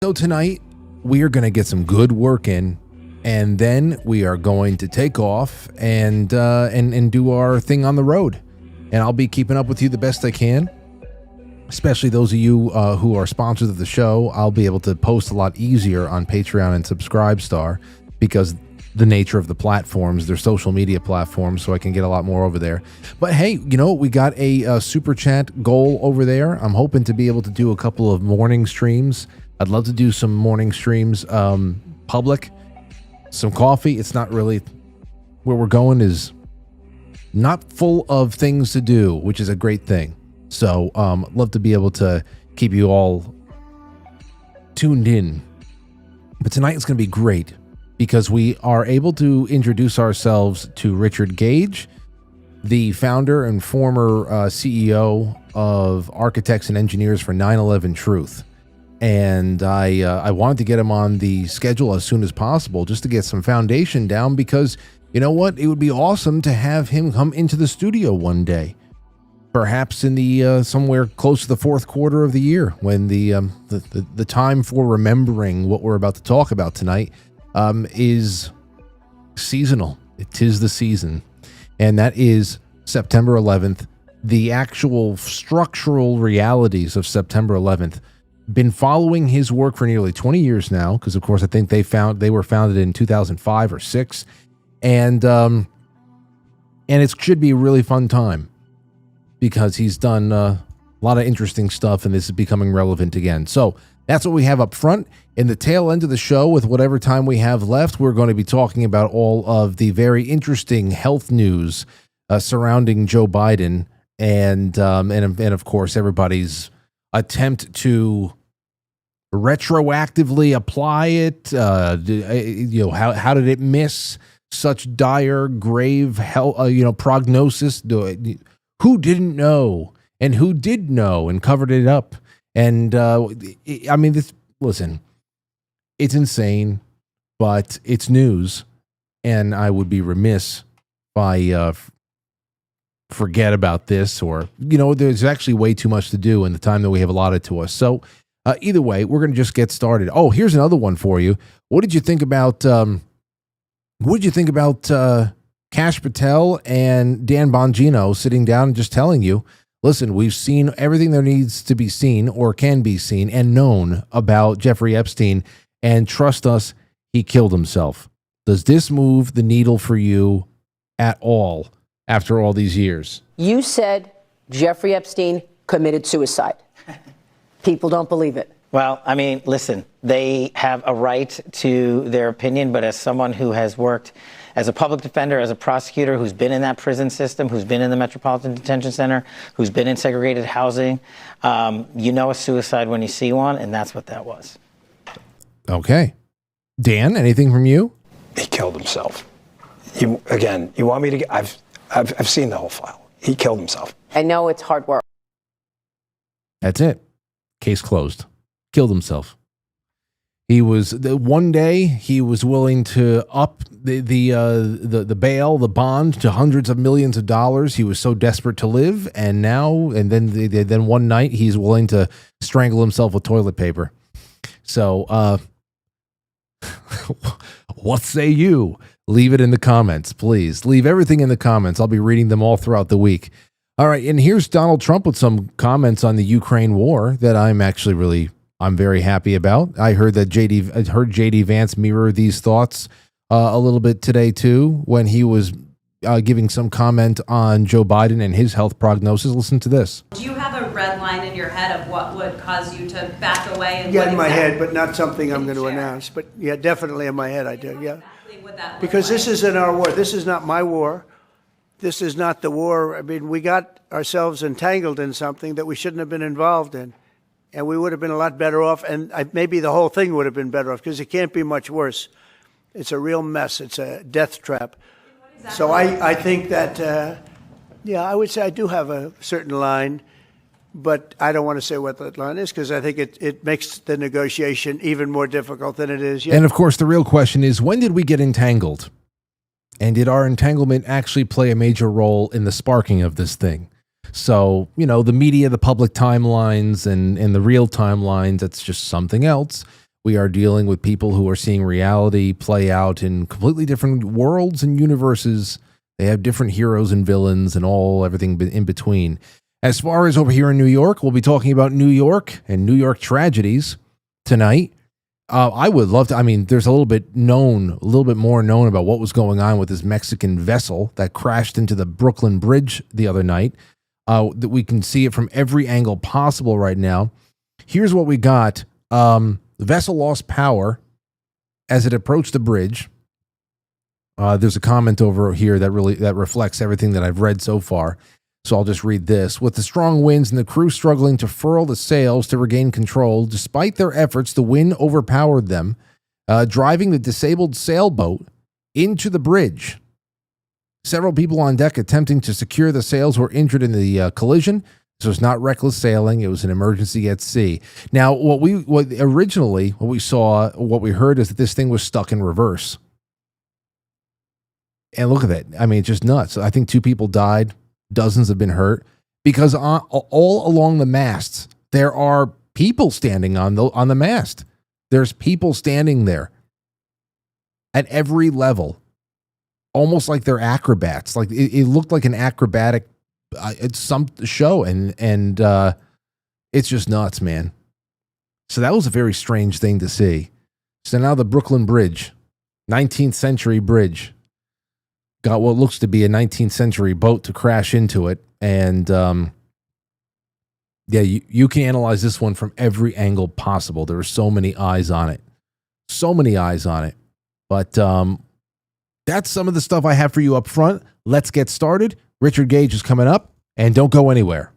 So tonight we are going to get some good work in, and then we are going to take off and do our thing on the road. And I'll be keeping up with you the best I can, especially those of you who are sponsors of the show. I'll be able to post a lot easier on Patreon and Subscribestar because the nature of the platforms, they're social media platforms, so I can get a lot more over there. But hey, you know, we got a super chat goal over there. I'm hoping to be able to do a couple of morning streams. I'd love to do some morning streams, public, some coffee. It's not really where we're going is not full of things to do, which is a great thing. So, love to be able to keep you all tuned in. But tonight it's going to be great because we are able to introduce ourselves to Richard Gage, the founder and former CEO of Architects and Engineers for 9/11 Truth. And I wanted to get him on the schedule as soon as possible just to get some foundation down because, you know what, it would be awesome to have him come into the studio one day, perhaps in the somewhere close to the fourth quarter of the year when the time for remembering what we're about to talk about tonight is seasonal. It is the season, and that is September 11th, the actual structural realities of September 11th. Been following his work for nearly 20 years now, because of course I think they were founded in 2005 or 6, and it should be a really fun time because he's done a lot of interesting stuff, and this is becoming relevant again. So that's what we have up front. In the tail end of the show, with whatever time we have left, we're going to be talking about all of the very interesting health news surrounding Joe Biden, and of course everybody's attempt to retroactively apply it. You know, how did it miss such dire, grave health, prognosis? Who didn't know and who did know and covered it up? And I mean, listen, it's insane, but it's news, and I would be remiss if I forget about this, or, you know, there's actually way too much to do in the time that we have allotted to us. So either way, we're going to just get started. Oh, here's another one for you. What did you think about Kash Patel and Dan Bongino sitting down and just telling you, listen, we've seen everything there needs to be seen or can be seen and known about Jeffrey Epstein, and trust us, he killed himself. Does this move the needle for you at all after all these years? You said Jeffrey Epstein committed suicide. People don't believe it. Well, I mean, listen, they have a right to their opinion, but as someone who has worked as a public defender, as a prosecutor, who's been in that prison system, who's been in the Metropolitan Detention Center, who's been in segregated housing, you know a suicide when you see one, and that's what that was. Okay. Dan, anything from you? He killed himself. You want me to get, I've seen the whole file. He killed himself. I know it's hard work. That's it. Case closed. Killed himself. He was one day he was willing to up the bail, the bond, to hundreds of millions of dollars. He was so desperate to live, and then one night he's willing to strangle himself with toilet paper. So, what say you? Leave it in the comments, please. Leave everything in the comments. I'll be reading them all throughout the week. All right, and here's Donald Trump with some comments on the Ukraine war that I'm very happy about. I heard that JD Vance mirror these thoughts a little bit today too when he was giving some comment on Joe Biden and his health prognosis. Listen to this. Do you have a red line in your head of what would cause you to back away? And yeah, in my head, but not something I'm going to announce. But yeah, definitely in my head I do, yeah. Because this isn't our war. This is not my war. This is not the war. I mean, we got ourselves entangled in something that we shouldn't have been involved in. And we would have been a lot better off, and maybe the whole thing would have been better off, because it can't be much worse. It's a real mess. It's a death trap. So I think that, I would say I do have a certain line, but I don't want to say what that line is, because I think it makes the negotiation even more difficult than it is. Yeah. And of course, the real question is, when did we get entangled? And did our entanglement actually play a major role in the sparking of this thing? So, the media, the public timelines and the real timelines, that's just something else. We are dealing with people who are seeing reality play out in completely different worlds and universes. They have different heroes and villains and everything in between. As far as over here in New York, we'll be talking about New York and New York tragedies tonight. I would love to. I mean, there's a little bit more known about what was going on with this Mexican vessel that crashed into the Brooklyn Bridge the other night. That we can see it from every angle possible right now. Here's what we got. The vessel lost power as it approached the bridge. There's a comment over here that reflects everything that I've read so far. So I'll just read this. With the strong winds and the crew struggling to furl the sails to regain control, despite their efforts, the wind overpowered them, driving the disabled sailboat into the bridge. Several people on deck attempting to secure the sails were injured in the collision. This was not reckless sailing. It was an emergency at sea. Now, what we heard is that this thing was stuck in reverse. And look at that. I mean, it's just nuts. I think 2 people died. Dozens have been hurt because all along the masts, there are people standing on the mast. There's people standing there at every level, almost like they're acrobats. Like it looked like an acrobatic some show, and it's just nuts, man. So that was a very strange thing to see. So now the Brooklyn Bridge, 19th century bridge, got what looks to be a 19th century boat to crash into it. And you can analyze this one from every angle possible. There are so many eyes on it. But that's some of the stuff I have for you up front. Let's get started. Richard Gage is coming up, and don't go anywhere.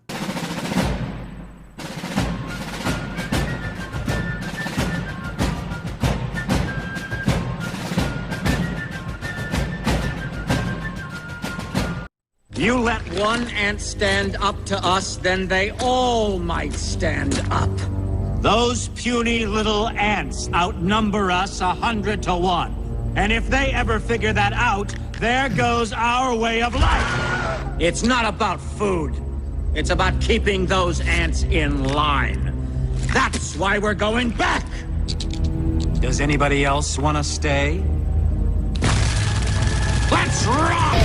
You let one ant stand up to us, then they all might stand up. Those puny little ants outnumber us 100 to 1. And if they ever figure that out, there goes our way of life. It's not about food. It's about keeping those ants in line. That's why we're going back. Does anybody else want to stay? Let's rock!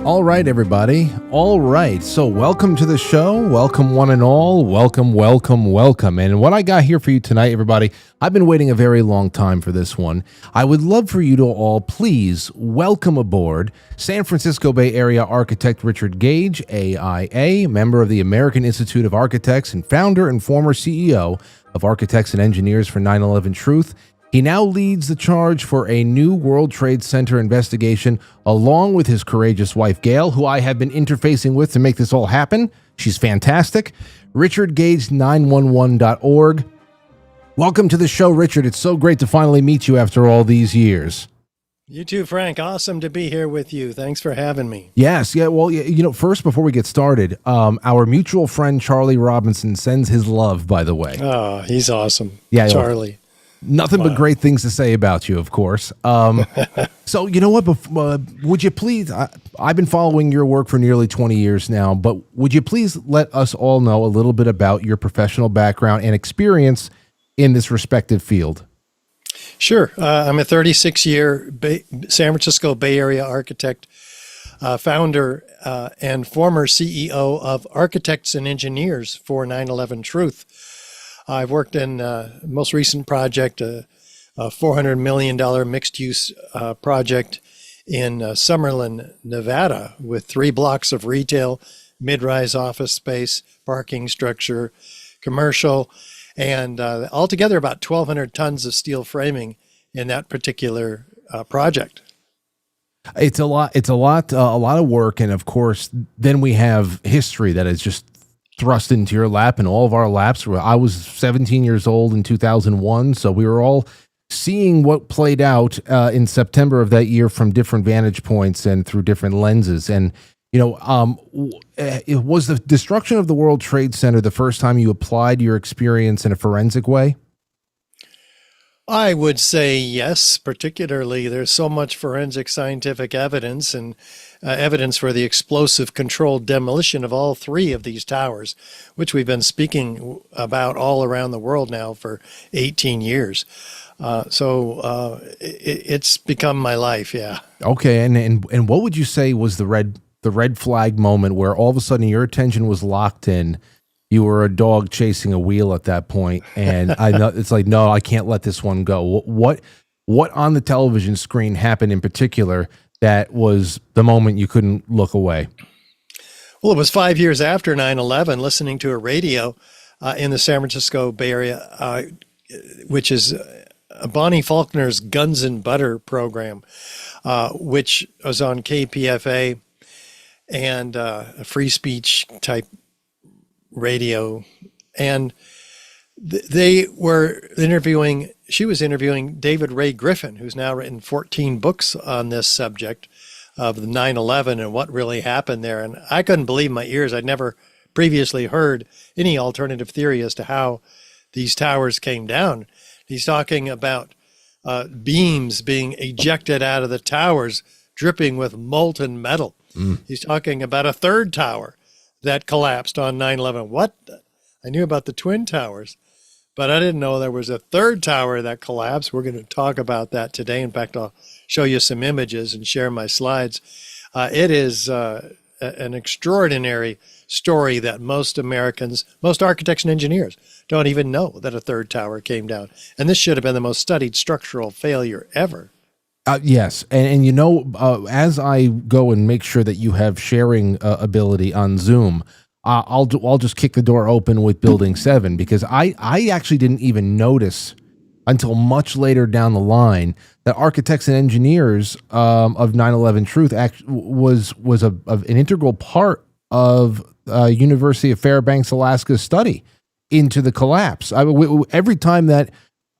All right, everybody. All right. So welcome to the show. Welcome, one and all. Welcome, welcome, welcome. And what I got here for you tonight, everybody, I've been waiting a very long time for this one. I would love for you to all please welcome aboard San Francisco Bay Area architect Richard Gage, AIA, member of the American Institute of Architects and founder and former CEO of Architects and Engineers for 9/11 Truth. He now leads the charge for a new World Trade Center investigation, along with his courageous wife, Gail, who I have been interfacing with to make this all happen. She's fantastic. RichardGage911.org. Welcome to the show, Richard. It's so great to finally meet you after all these years. You too, Frank. Awesome to be here with you. Thanks for having me. Yes. Yeah. Well, first, before we get started, our mutual friend, Charlie Robinson, sends his love, by the way. Oh, he's awesome. Yeah, Charlie. Nothing but great things to say about you, of course. So, you know what? Would you please, I've been following your work for nearly 20 years now, but would you please let us all know a little bit about your professional background and experience in this respective field? Sure. I'm a 36-year San Francisco Bay Area architect, founder and former CEO of Architects and Engineers for 9/11 Truth. I've worked in most recent project, a $400 million mixed-use project in Summerlin, Nevada, with 3 blocks of retail, mid-rise office space, parking structure, commercial, and altogether about 1,200 tons of steel framing in that particular project. It's a lot of work, and of course, then we have history that is just thrust into your lap and all of our laps. I was 17 years old in 2001, so we were all seeing what played out in September of that year from different vantage points and through different lenses. And it was the destruction of the World Trade Center the first time you applied your experience in a forensic way? I would say yes, particularly there's so much forensic scientific evidence and evidence for the explosive controlled demolition of all three of these towers, which we've been speaking about all around the world now for 18 years. It's become my life, yeah. Okay, and what would you say was the red flag moment where all of a sudden your attention was locked in? You were a dog chasing a wheel at that point, and I know it's like, no, I can't let this one go. What on the television screen happened in particular that was the moment you couldn't look away? Well, it was 5 years after 9/11, listening to a radio in the San Francisco Bay Area, which is Bonnie Faulkner's Guns and Butter program, which was on KPFA and a free speech type radio. And they were interviewing, she was interviewing David Ray Griffin, who's now written 14 books on this subject of the 9/11 and what really happened there. And I couldn't believe my ears. I'd never previously heard any alternative theory as to how these towers came down. He's talking about beams being ejected out of the towers, dripping with molten metal. He's talking about a third tower that collapsed on 9/11. What? I knew about the Twin Towers, but I didn't know there was a third tower that collapsed. We're going to talk about that today. In fact, I'll show you some images and share my slides. It is an extraordinary story that most Americans, most architects and engineers don't even know that a third tower came down. And this should have been the most studied structural failure ever. Yes, and you know, as I go and make sure that you have sharing ability on Zoom, I'll just kick the door open with Building 7, because I actually didn't even notice until much later down the line that architects and engineers of 9/11 Truth was an integral part of University of Fairbanks, Alaska's study into the collapse. Every time that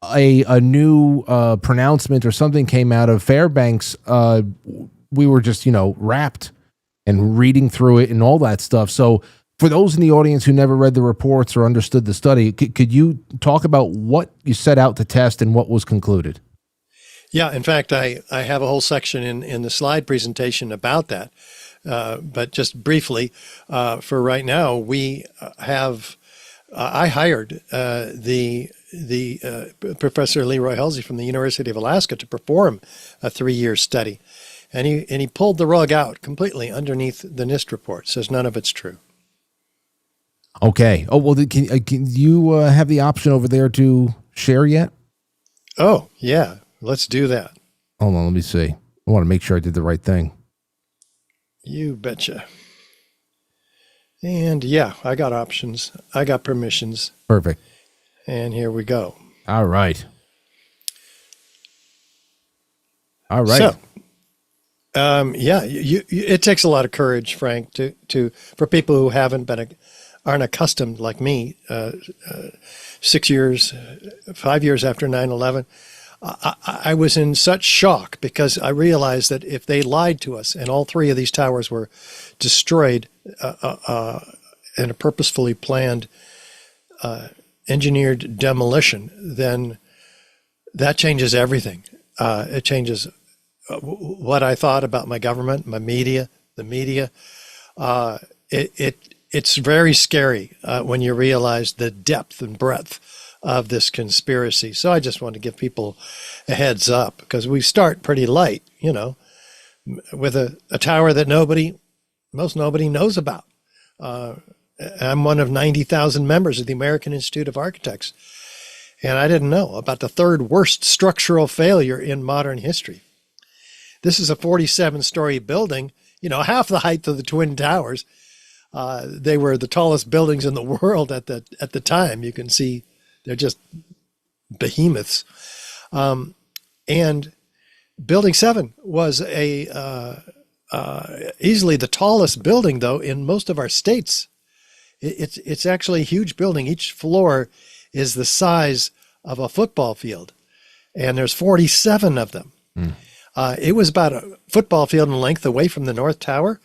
a new pronouncement or something came out of Fairbanks, we were just, wrapped and reading through it and all that stuff. So for those in the audience who never read the reports or understood the study, could you talk about what you set out to test and what was concluded? Yeah, in fact, I have a whole section in the slide presentation about that. But just briefly, for right now, we have, I hired the Professor Leroy Halsey from the University of Alaska to perform a 3-year study. And he pulled the rug out completely underneath the NIST report. Says none of it's true. Okay. Oh, well, can you have the option over there to share yet? Oh, yeah. Let's do that. Hold on. Let me see. I want to make sure I did the right thing. You betcha. And yeah, I got options. I got permissions. Perfect. And here we go. All right. All right. So, yeah, it takes a lot of courage, Frank, for people who aren't accustomed like me. 5 years after 9/11, I was in such shock because I realized that if they lied to us and all three of these towers were destroyed in a purposefully planned, engineered demolition, then that changes everything. It changes what I thought about my government, my media, the media. It's very scary when you realize the depth and breadth of this conspiracy. So I just want to give people a heads up, because we start pretty light, with a tower that most nobody knows about. I'm one of 90,000 members of the American Institute of Architects, and I didn't know about the third worst structural failure in modern history. This is a 47-story building, half the height of the Twin Towers. They were the tallest buildings in the world at the time. You can see they're just behemoths. And Building 7 was easily the tallest building, though, in most of our states. It's actually a huge building. Each floor is the size of a football field, and there's 47 of them. It was about a football field in length away from the North Tower.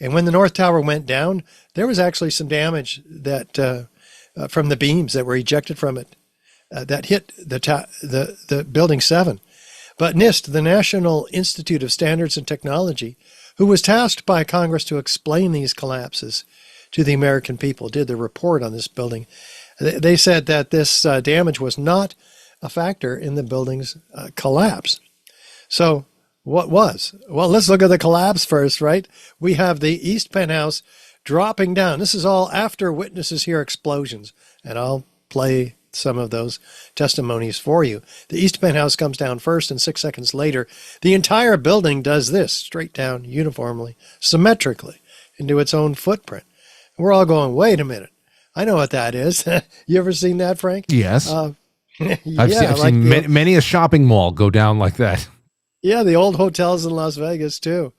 And when the North Tower went down, there was actually some damage that from the beams that were ejected from it that hit the Building 7. But NIST, the National Institute of Standards and Technology, who was tasked by Congress to explain these collapses to the American people, did the report on this building. They said that this damage was not a factor in the building's collapse. So what was? Well, let's look at the collapse first, right? We have the east penthouse dropping down. This is all after witnesses hear explosions, and I'll play some of those testimonies for you. The east penthouse comes down first, and 6 seconds later, the entire building does this, straight down, uniformly, symmetrically, into its own footprint. We're all going, wait a minute. I know what that is. You ever seen that, Frank? Yes. Yeah, I've seen many a shopping mall go down like that. Yeah, the old hotels in Las Vegas, too.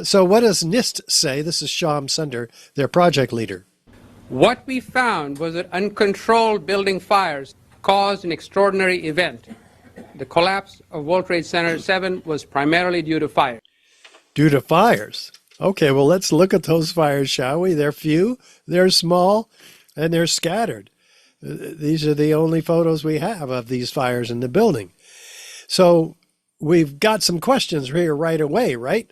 So what does NIST say? This is Shyam Sunder, their project leader. What we found was that uncontrolled building fires caused an extraordinary event. The collapse of World Trade Center 7 was primarily due to fire. Due to fires. Okay, well, let's look at those fires, shall we? They're few, they're small, and they're scattered. These are the only photos we have of these fires in the building. So we've got some questions here right away, right?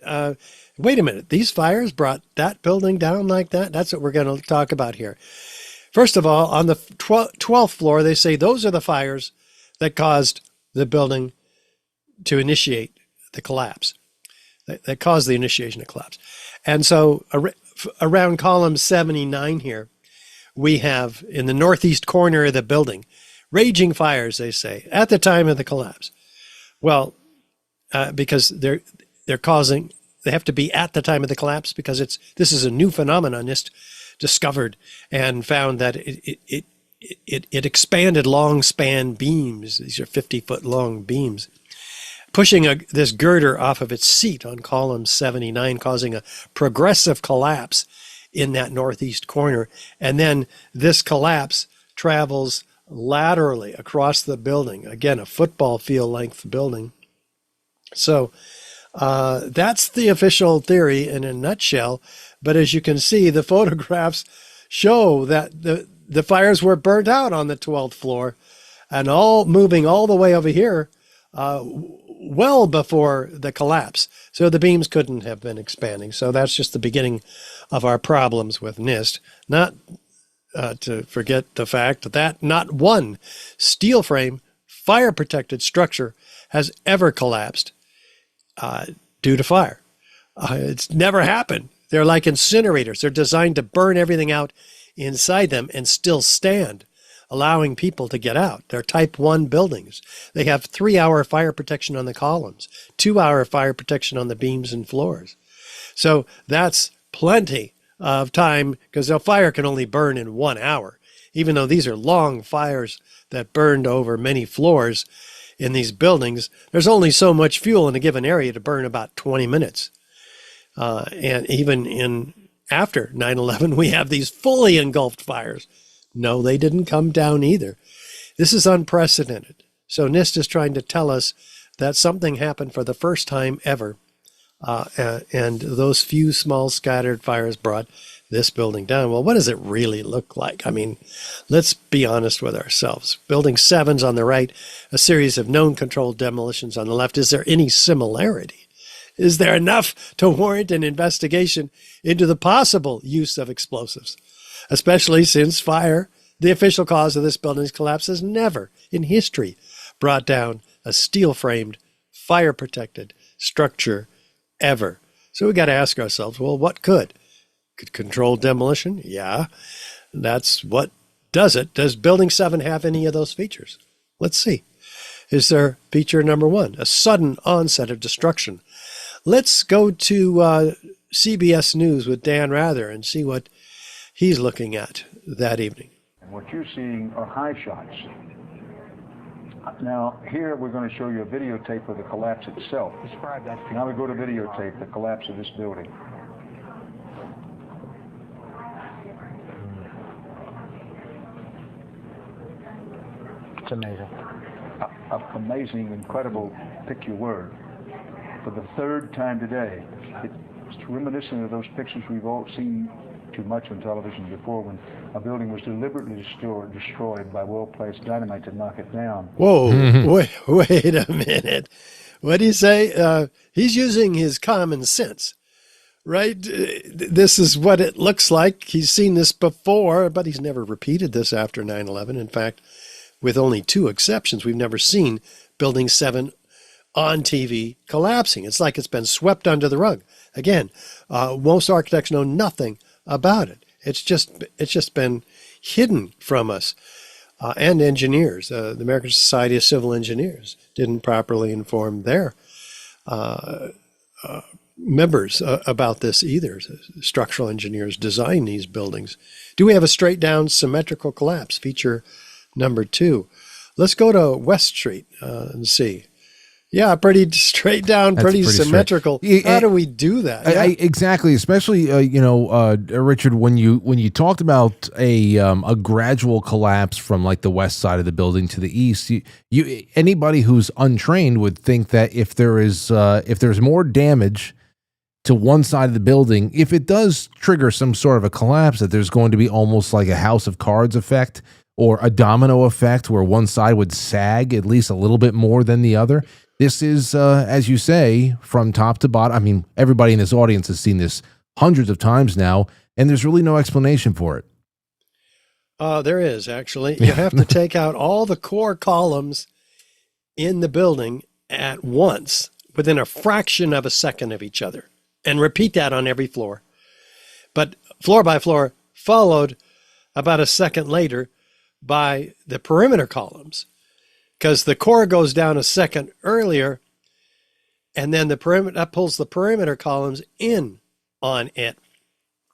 Wait a minute, these fires brought that building down like that? That's what we're going to talk about here. First of all, on the 12th floor, they say those are the fires that caused the building to initiate the collapse, that caused the initiation of collapse. And so around column 79 here, we have in the northeast corner of the building, raging fires, they say, at the time of the collapse. Well, because they have to be at the time of the collapse because this is a new phenomenon NIST discovered and found that it expanded long span beams. These are 50-foot long beams, pushing this girder off of its seat on column 79, causing a progressive collapse in that northeast corner. And then this collapse travels laterally across the building. Again, a football field length building. So that's the official theory in a nutshell. But as you can see, the photographs show that the fires were burnt out on the 12th floor and all moving all the way over here well before the collapse. So the beams couldn't have been expanding. So that's just the beginning of our problems with NIST. Not to forget the fact that not one steel frame, fire protected structure has ever collapsed due to fire. It's never happened. They're like incinerators. They're designed to burn everything out inside them and still stand, allowing people to get out. They're type 1 buildings. They have 3-hour fire protection on the columns, 2-hour fire protection on the beams and floors. So that's plenty of time because the fire can only burn in 1 hour, even though these are long fires that burned over many floors in these buildings. There's only so much fuel in a given area to burn about 20 minutes. And even after 9/11, we have these fully engulfed fires. No, they didn't come down either. This is unprecedented. So NIST is trying to tell us that something happened for the first time ever. And those few small scattered fires brought this building down. Well, what does it really look like? I mean, let's be honest with ourselves. Building 7's on the right, a series of known controlled demolitions on the left. Is there any similarity? Is there enough to warrant an investigation into the possible use of explosives? Especially since fire, the official cause of this building's collapse, has never in history brought down a steel-framed, fire-protected structure ever. So we got to ask ourselves, well, what could? Could controlled demolition? Yeah, that's what does it. Does Building 7 have any of those features? Let's see. Is there feature number 1, a sudden onset of destruction? Let's go to CBS News with Dan Rather and see what he's looking at that evening. And what you're seeing are high shots. Now, here we're going to show you a videotape of the collapse itself. Describe that. Now we go to videotape, the collapse of this building. It's amazing. Amazing, incredible, pick your word. For the third time today, it's reminiscent of those pictures we've all seen too much on television before when a building was deliberately destroyed by well-placed dynamite to knock it down. Whoa, wait a minute. What do you say? He's using his common sense, right? This is what it looks like. He's seen this before, but he's never repeated this after 9/11. In fact, with only 2 exceptions, we've never seen Building 7 on TV collapsing. It's like it's been swept under the rug. Again, most architects know nothing about it. It's just been hidden from us. And engineers, the American Society of Civil Engineers didn't properly inform their members about this either. Structural engineers design these buildings. Do we have a straight down symmetrical collapse? Feature number 2. Let's go to West Street and see. Yeah, pretty straight down, pretty symmetrical. How do we do that? Yeah. Exactly, especially Richard, when you talked about a gradual collapse from like the west side of the building to the east, you anybody who's untrained would think that if there's more damage to one side of the building, if it does trigger some sort of a collapse, that there's going to be almost like a house of cards effect or a domino effect where one side would sag at least a little bit more than the other. This is, as you say, from top to bottom. I mean, everybody in this audience has seen this hundreds of times now, and there's really no explanation for it. There is, actually. You have to take out all the core columns in the building at once within a fraction of a second of each other and repeat that on every floor. But floor by floor, followed about a second later by the perimeter columns, because the core goes down a second earlier, and then the perimeter, that pulls the perimeter columns in on it.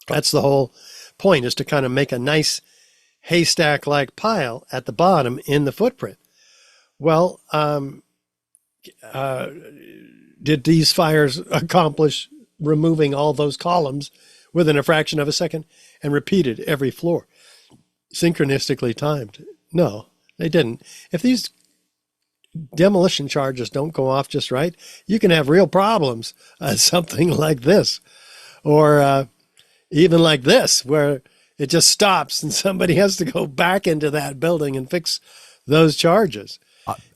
That's the whole point, is to kind of make a nice haystack-like pile at the bottom in the footprint. Well, did these fires accomplish removing all those columns within a fraction of a second and repeated every floor, synchronistically timed? No, they didn't. If these demolition charges don't go off just right, you can have real problems. Something like this, or even like this, where it just stops and somebody has to go back into that building and fix those charges.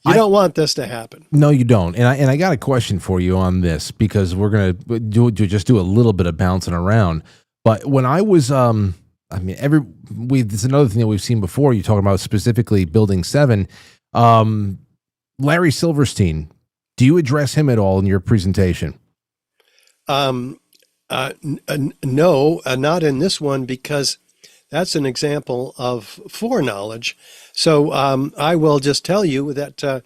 You don't want this to happen. No, you don't. And I got a question for you on this, because we're gonna do a little bit of bouncing around. But when I was, it's another thing that we've seen before. You're talking about specifically Building 7. Larry Silverstein, do you address him at all in your presentation? No, not in this one, because that's an example of foreknowledge. So I will just tell you that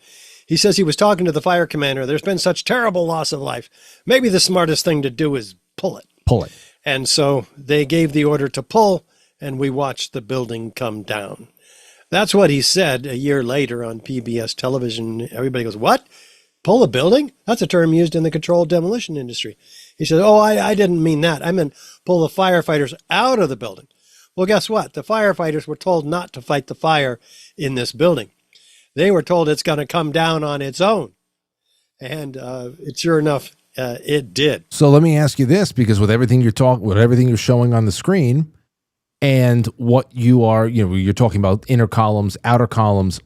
he says he was talking to the fire commander. There's been such terrible loss of life. Maybe the smartest thing to do is pull it. Pull it. And so they gave the order to pull, and we watched the building come down. That's what he said a year later on PBS television. Everybody goes, what? Pull a building? That's a term used in the controlled demolition industry. He said, oh, I didn't mean that. I meant pull the firefighters out of the building. Well, guess what? The firefighters were told not to fight the fire in this building. They were told it's going to come down on its own. And sure enough, it did. So let me ask you this, because with everything you're showing on the screen, and what you're talking about inner columns, outer columns,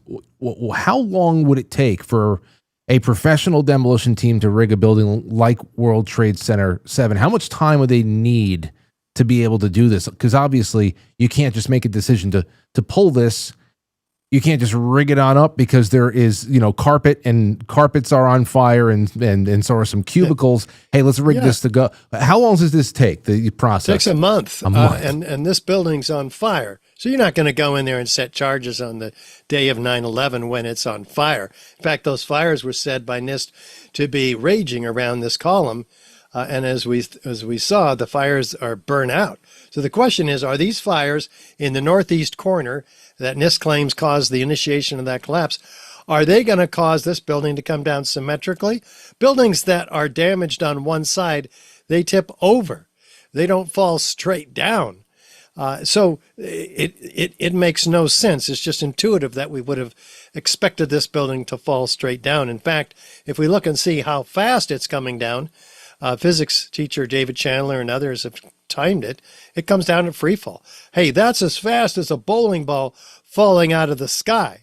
how long would it take for a professional demolition team to rig a building like World Trade Center 7? How much time would they need to be able to do this? Because obviously you can't just make a decision to pull this. You can't just rig it on up, because there is, carpet, and carpets are on fire, and so are some cubicles. Hey, let's rig this to go. How long does this take, the process? It takes a month. And this building's on fire. So you're not going to go in there and set charges on the day of 9/11 when it's on fire. In fact, those fires were said by NIST to be raging around this column. And as we saw, the fires are burnt out. So the question is, are these fires in the northeast corner that NIST claims caused the initiation of that collapse, are they going to cause this building to come down symmetrically? Buildings that are damaged on one side, they tip over. They don't fall straight down. So it makes no sense. It's just intuitive that we would have expected this building to fall straight down. In fact, if we look and see how fast it's coming down, physics teacher David Chandler and others have timed it, it comes down at free fall. Hey, that's as fast as a bowling ball falling out of the sky.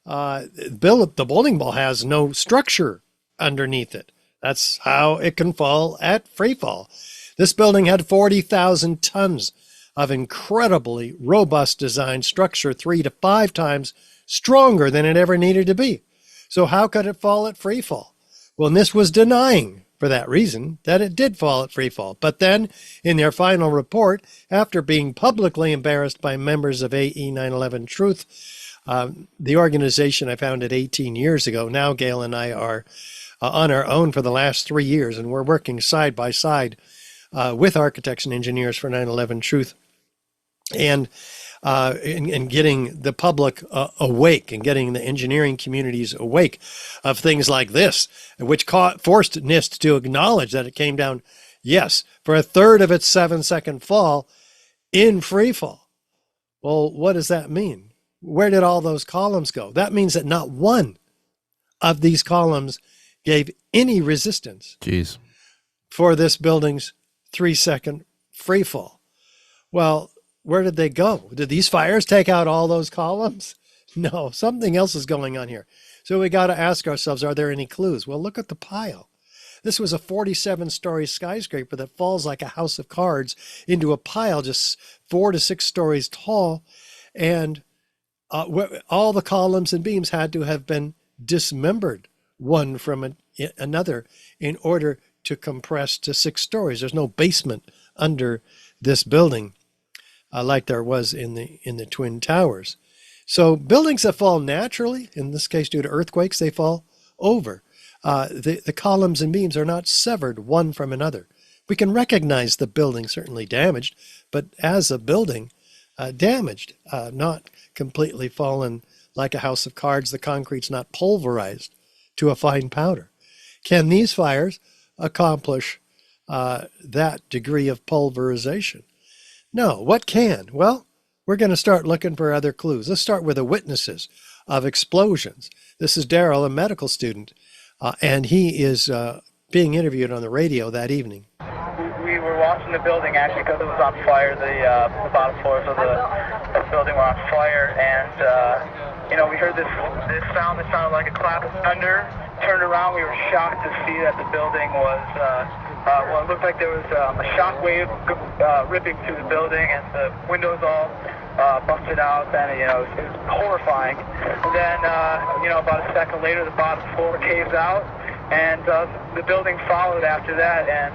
The bowling ball has no structure underneath it. That's how it can fall at free fall. This building had 40,000 tons of incredibly robust design structure, 3 to 5 times stronger than it ever needed to be. So how could it fall at free fall? Well, NIST was denying for that reason that it did fall at free fall. But then in their final report, after being publicly embarrassed by members of AE 9/11 Truth, the organization I founded 18 years ago, now Gail and I are on our own for the last 3 years, and we're working side by side with architects and engineers for 9/11 Truth, and getting the public awake and getting the engineering communities awake of things like this, which forced NIST to acknowledge that it came down, yes, for a third of its 7-second fall in free fall. Well, what does that mean? Where did all those columns go? That means that not one of these columns gave any resistance for this building's 3-second free fall. Well, where did they go? Did these fires take out all those columns? No, something else is going on here. So we got to ask ourselves, are there any clues? Well, look at the pile. This was a 47-story skyscraper that falls like a house of cards into a pile just 4 to 6 stories tall. And all the columns and beams had to have been dismembered one from another in order to compress to 6 stories. There's no basement under this building like there was in the Twin Towers. So buildings that fall naturally, in this case due to earthquakes, they fall over. The columns and beams are not severed one from another. We can recognize the building certainly damaged, but as a building damaged, not completely fallen like a house of cards. The concrete's not pulverized to a fine powder. Can these fires accomplish that degree of pulverization? No. What can? Well, we're going to start looking for other clues. Let's start with the witnesses of explosions. This is Daryl, a medical student, and he is being interviewed on the radio that evening. We were watching the building actually because it was on fire. The bottom floors of the building were on fire, and we heard this sound that sounded like a clap of thunder. Turned around, we were shocked to see that the building was, it looked like there was a shock wave ripping through the building, and the windows all busted out, and it was horrifying. And then, about a second later, the bottom floor caves out, and the building followed after that, and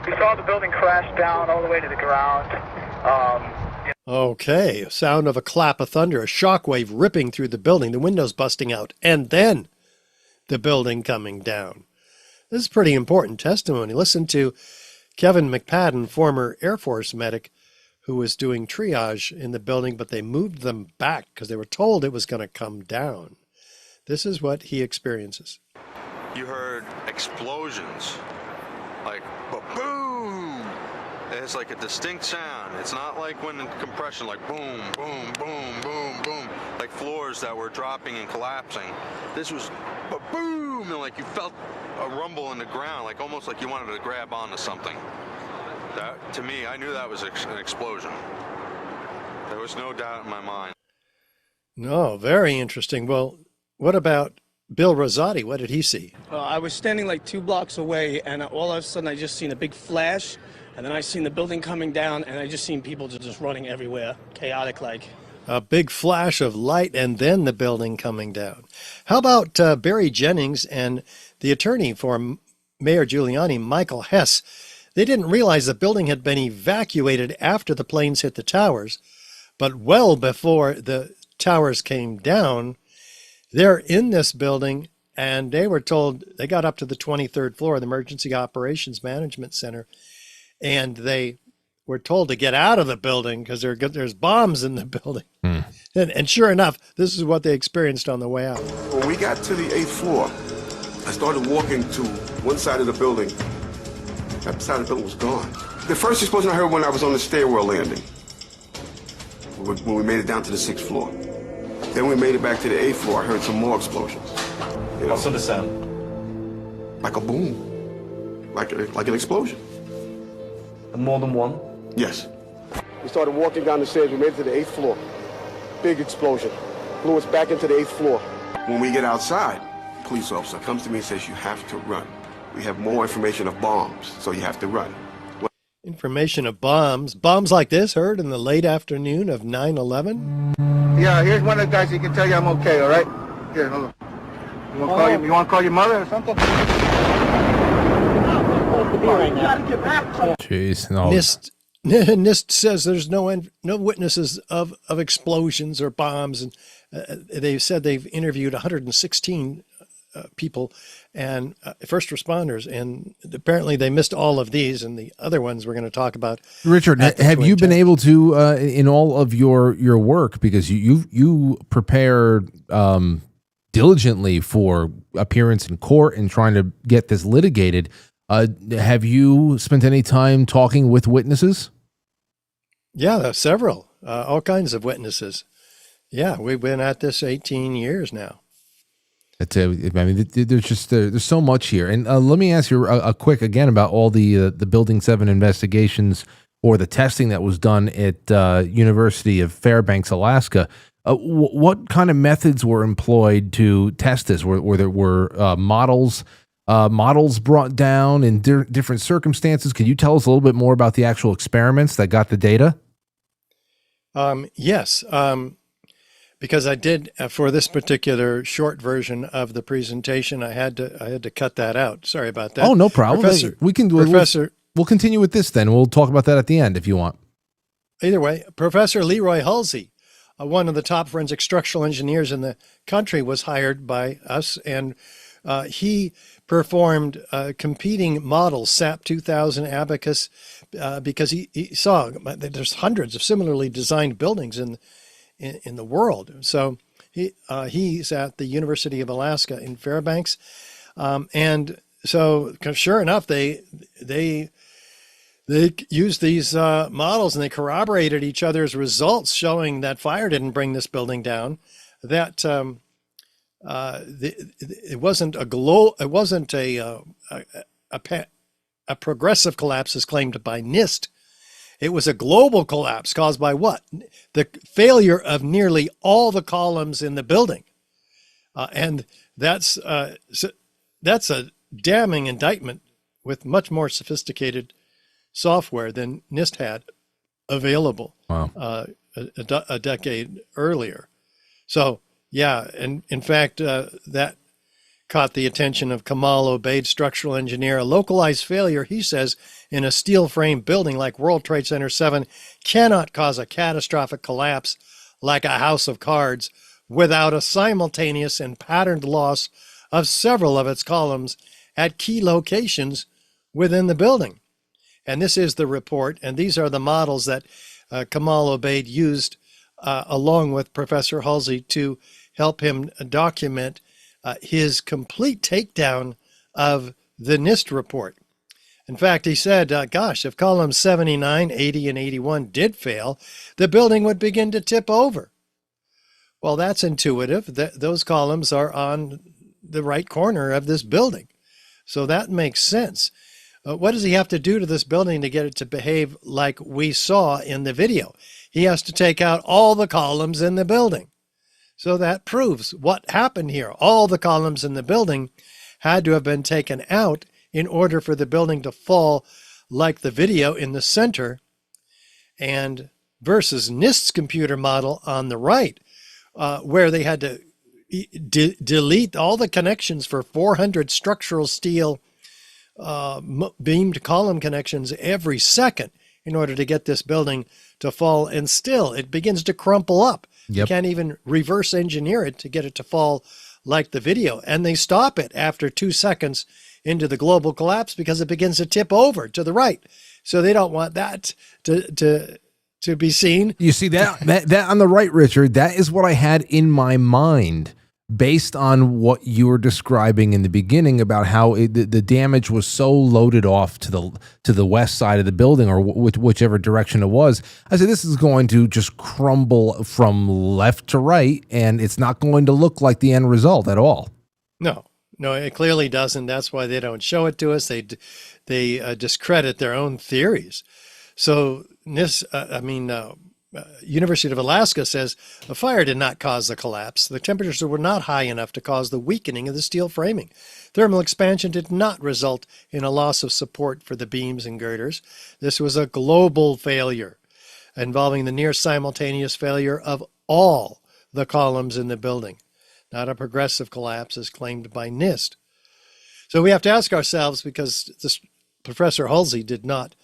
we saw the building crash down all the way to the ground. Okay, sound of a clap of thunder, a shock wave ripping through the building, the windows busting out, and then the building coming down. This is pretty important testimony. Listen to Kevin McPadden, former Air Force medic, who was doing triage in the building, but they moved them back because they were told it was going to come down. This is what he experiences. You heard explosions, like boom. It's like a distinct sound. It's not like when in compression, like boom, boom, boom, boom, boom, like floors that were dropping and collapsing. This was boom, and like you felt a rumble in the ground, like almost like you wanted to grab onto something. That, to me, I knew that was an explosion. There was no doubt in my mind. No, very interesting. Well, what about Bill Rosati? What did he see? I was standing like 2 blocks away, and all of a sudden I just seen a big flash, and then I seen the building coming down, and I just seen people just running everywhere, chaotic like. A big flash of light and then the building coming down. How about Barry Jennings and the attorney for Mayor Giuliani, Michael Hess? They didn't realize the building had been evacuated after the planes hit the towers, but well before the towers came down. They're in this building, and they were told, they got up to the 23rd floor of the Emergency Operations Management Center, and they were told to get out of the building because there's bombs in the building. And sure enough, this is what they experienced on the way out. When we got to the 8th floor, I started walking to one side of the building. That side of the building was gone. The first explosion I heard when I was on the stairwell landing, when we made it down to the 6th floor. Then we made it back to the 8th floor. I heard some more explosions. What sort of sound? Like a boom, like an explosion. More than one? Yes. We started walking down the stairs. We made it to the 8th floor. Big explosion. Blew us back into the 8th floor. When we get outside, a police officer comes to me and says, you have to run. We have more information of bombs, so you have to run. Information of bombs. Bombs like this heard in the late afternoon of 9/11? Yeah, here's one of the guys who can tell you I'm okay, all right? Here, hold on. You want to call your mother or something? Jeez, no. NIST says there's no witnesses of explosions or bombs, and they've said they've interviewed 116 people and first responders, and apparently they missed all of these, and the other ones we're going to talk about. Richard, have you been able to, in all of your work, because you prepared diligently for appearance in court and trying to get this litigated, have you spent any time talking with witnesses? Yeah, there's several, all kinds of witnesses. Yeah, we've been at this 18 years now. I mean, there's so much here, and let me ask you a quick again about all the Building 7 investigations or the testing that was done at University of Fairbanks, Alaska. What kind of methods were employed to test this? Were there models brought down in different circumstances? Can you tell us a little bit more about the actual experiments that got the data? Yes. Because I did for this particular short version of the presentation, I had to cut that out. Sorry about that. Oh, no problem. We'll continue with this then. We'll talk about that at the end if you want. Either way, Professor Leroy Halsey, one of the top forensic structural engineers in the country, was hired by us, and he performed competing models, SAP 2000, Abacus, because he saw there's hundreds of similarly designed buildings in the world. So he's at the University of Alaska in Fairbanks. And so sure enough, they used these models, and they corroborated each other's results, showing that fire didn't bring this building down, that it wasn't a progressive collapse as claimed by NIST. It was a global collapse caused by what? The failure of nearly all the columns in the building. And that's a damning indictment with much more sophisticated software than NIST had available. Wow. A decade earlier. So, yeah, and in fact, that caught the attention of Kamal Obeid, structural engineer. A localized failure, he says, in a steel frame building like World Trade Center 7 cannot cause a catastrophic collapse like a house of cards without a simultaneous and patterned loss of several of its columns at key locations within the building. And this is the report, and these are the models that Kamal Obeid used along with Professor Halsey to help him document his complete takedown of the NIST report. In fact, he said, gosh, if columns 79, 80, and 81 did fail, the building would begin to tip over. Well, that's intuitive. Those columns are on the right corner of this building. So that makes sense. What does he have to do to this building to get it to behave like we saw in the video? He has to take out all the columns in the building. So that proves what happened here. All the columns in the building had to have been taken out in order for the building to fall like the video in the center, and versus NIST's computer model on the right, where they had to delete all the connections for 400 structural steel beamed column connections every second in order to get this building to fall, and still it begins to crumple up. Yep. You can't even reverse engineer it to get it to fall like the video. And they stop it after 2 seconds into the global collapse because it begins to tip over to the right. So they don't want that to be seen. You see that on the right, Richard, that is what I had in my mind based on what you were describing in the beginning about how the damage was so loaded off to the west side of the building, or whichever direction it was. I said, this is going to just crumble from left to right, and it's not going to look like the end result at all. No, No, it clearly doesn't. That's why they don't show it to us. They discredit their own theories. So University of Alaska says the fire did not cause the collapse. The temperatures were not high enough to cause the weakening of the steel framing. Thermal expansion did not result in a loss of support for the beams and girders. This was a global failure involving the near simultaneous failure of all the columns in the building, not a progressive collapse as claimed by NIST. So we have to ask ourselves, because this Professor Halsey did not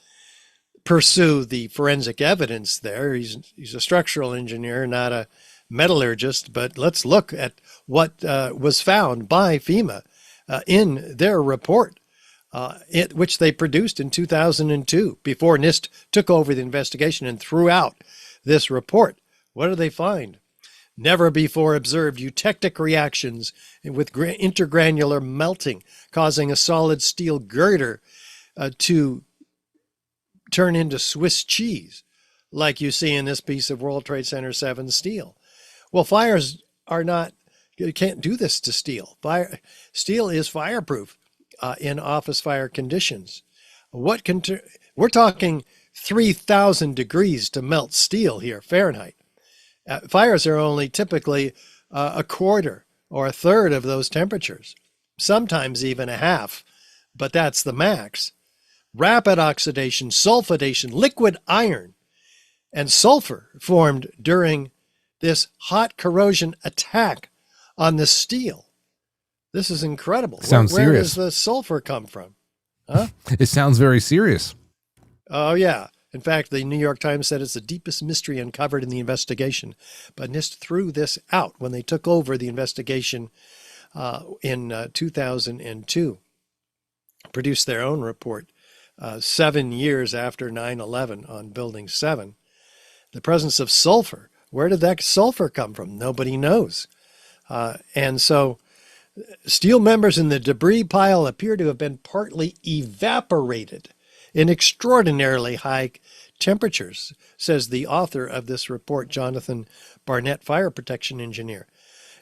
pursue the forensic evidence there. He's a structural engineer, not a metallurgist, but let's look at what was found by FEMA in their report, which they produced in 2002, before NIST took over the investigation and threw out this report. What do they find? Never before observed eutectic reactions with intergranular melting, causing a solid steel girder to turn into Swiss cheese, like you see in this piece of World Trade Center 7 steel. Well, fires are not, you can't do this to steel. Steel is fireproof in office fire conditions. We're talking 3,000 degrees to melt steel here, Fahrenheit. Fires are only typically a quarter or a third of those temperatures, sometimes even a half, but that's the max. Rapid oxidation, sulfidation, liquid iron, and sulfur formed during this hot corrosion attack on the steel. This is incredible. Sounds where serious. does the sulfur come from? Huh? It sounds very serious. Oh, yeah. In fact, the New York Times said it's the deepest mystery uncovered in the investigation. But NIST threw this out when they took over the investigation in 2002, produced their own report 7 years after 9/11 on Building 7. The presence of sulfur, where did that sulfur come from? Nobody knows. And so steel members in the debris pile appear to have been partly evaporated in extraordinarily high temperatures, says the author of this report, Jonathan Barnett, fire protection engineer.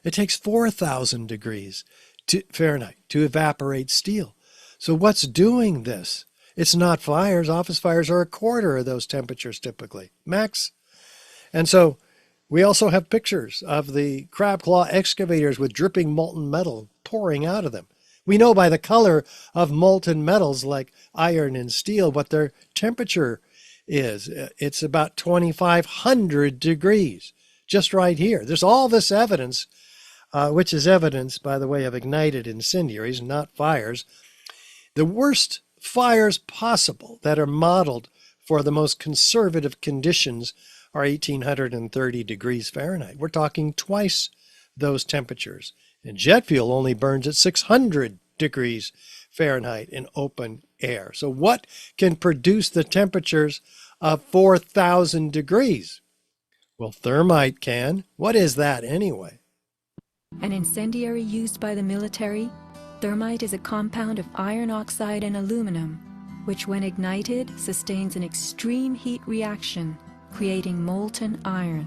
It takes 4,000 degrees Fahrenheit to evaporate steel. So what's doing this? It's not fires. Office fires are a quarter of those temperatures typically, max. And so we also have pictures of the crab claw excavators with dripping molten metal pouring out of them. We know by the color of molten metals like iron and steel what their temperature is. It's about 2,500 degrees, just right here. There's all this evidence, which is evidence, by the way, of ignited incendiaries, not fires. The worst fires possible that are modeled for the most conservative conditions are 1,830 degrees Fahrenheit. We're talking twice those temperatures. And jet fuel only burns at 600 degrees Fahrenheit in open air. So what can produce the temperatures of 4,000 degrees? Well, thermite can. What is that anyway? An incendiary used by the military, thermite is a compound of iron oxide and aluminum, which when ignited sustains an extreme heat reaction, creating molten iron.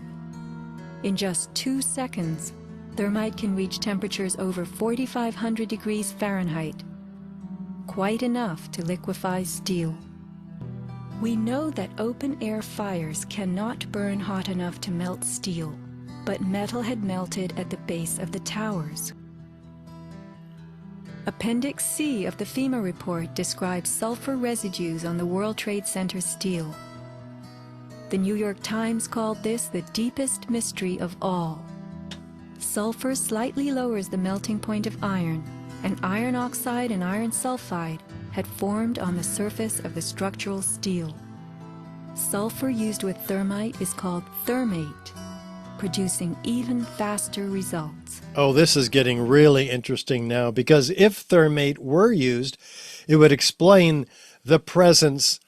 In just 2 seconds, thermite can reach temperatures over 4,500 degrees Fahrenheit, quite enough to liquefy steel. We know that open-air fires cannot burn hot enough to melt steel, but metal had melted at the base of the towers. Appendix C of the FEMA report describes sulfur residues on the World Trade Center steel. The New York Times called this the deepest mystery of all. Sulfur slightly lowers the melting point of iron, and iron oxide and iron sulfide had formed on the surface of the structural steel. Sulfur used with thermite is called thermate, producing even faster results. Oh, this is getting really interesting now, because if thermate were used, it would explain the presence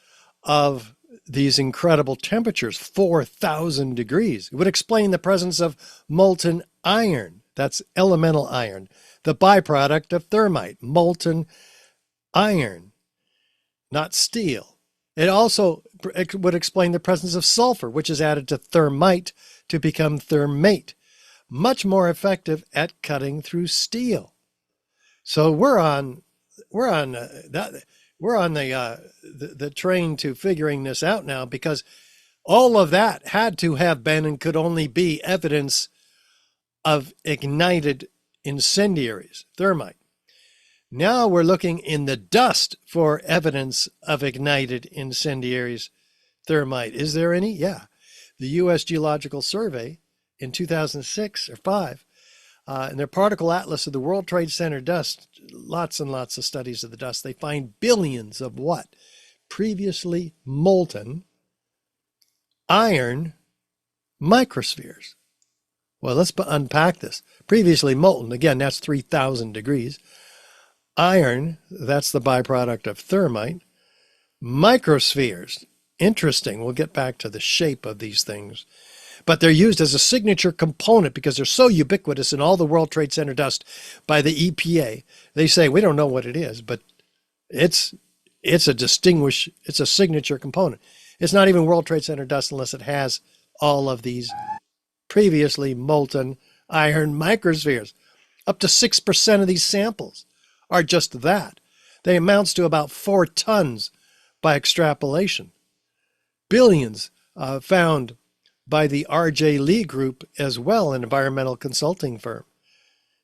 of these incredible temperatures, 4,000 degrees. It would explain the presence of molten iron. That's elemental iron, the byproduct of thermite, molten iron, not steel. It also would explain the presence of sulfur, which is added to thermite to become thermate, much more effective at cutting through steel. So we're on the train to figuring this out now, because all of that had to have been and could only be evidence of ignited incendiaries, thermite. Now we're looking in the dust for evidence of ignited incendiaries, thermite. Is there any? Yeah. The U.S. Geological Survey in 2006 or 5, in their particle atlas of the World Trade Center dust, lots and lots of studies of the dust, they find billions of what? Previously molten iron microspheres. Well, let's unpack this. Previously molten, again, that's 3,000 degrees. Iron, that's the byproduct of thermite. Microspheres, interesting. We'll get back to the shape of these things. But they're used as a signature component because they're so ubiquitous in all the World Trade Center dust by the EPA. They say, we don't know what it is, but it's a signature component. It's not even World Trade Center dust unless it has all of these previously molten iron microspheres. Up to 6% of these samples are just that. They amounts to about 4 tons by extrapolation. Billions found by the R.J. Lee Group as well, an environmental consulting firm.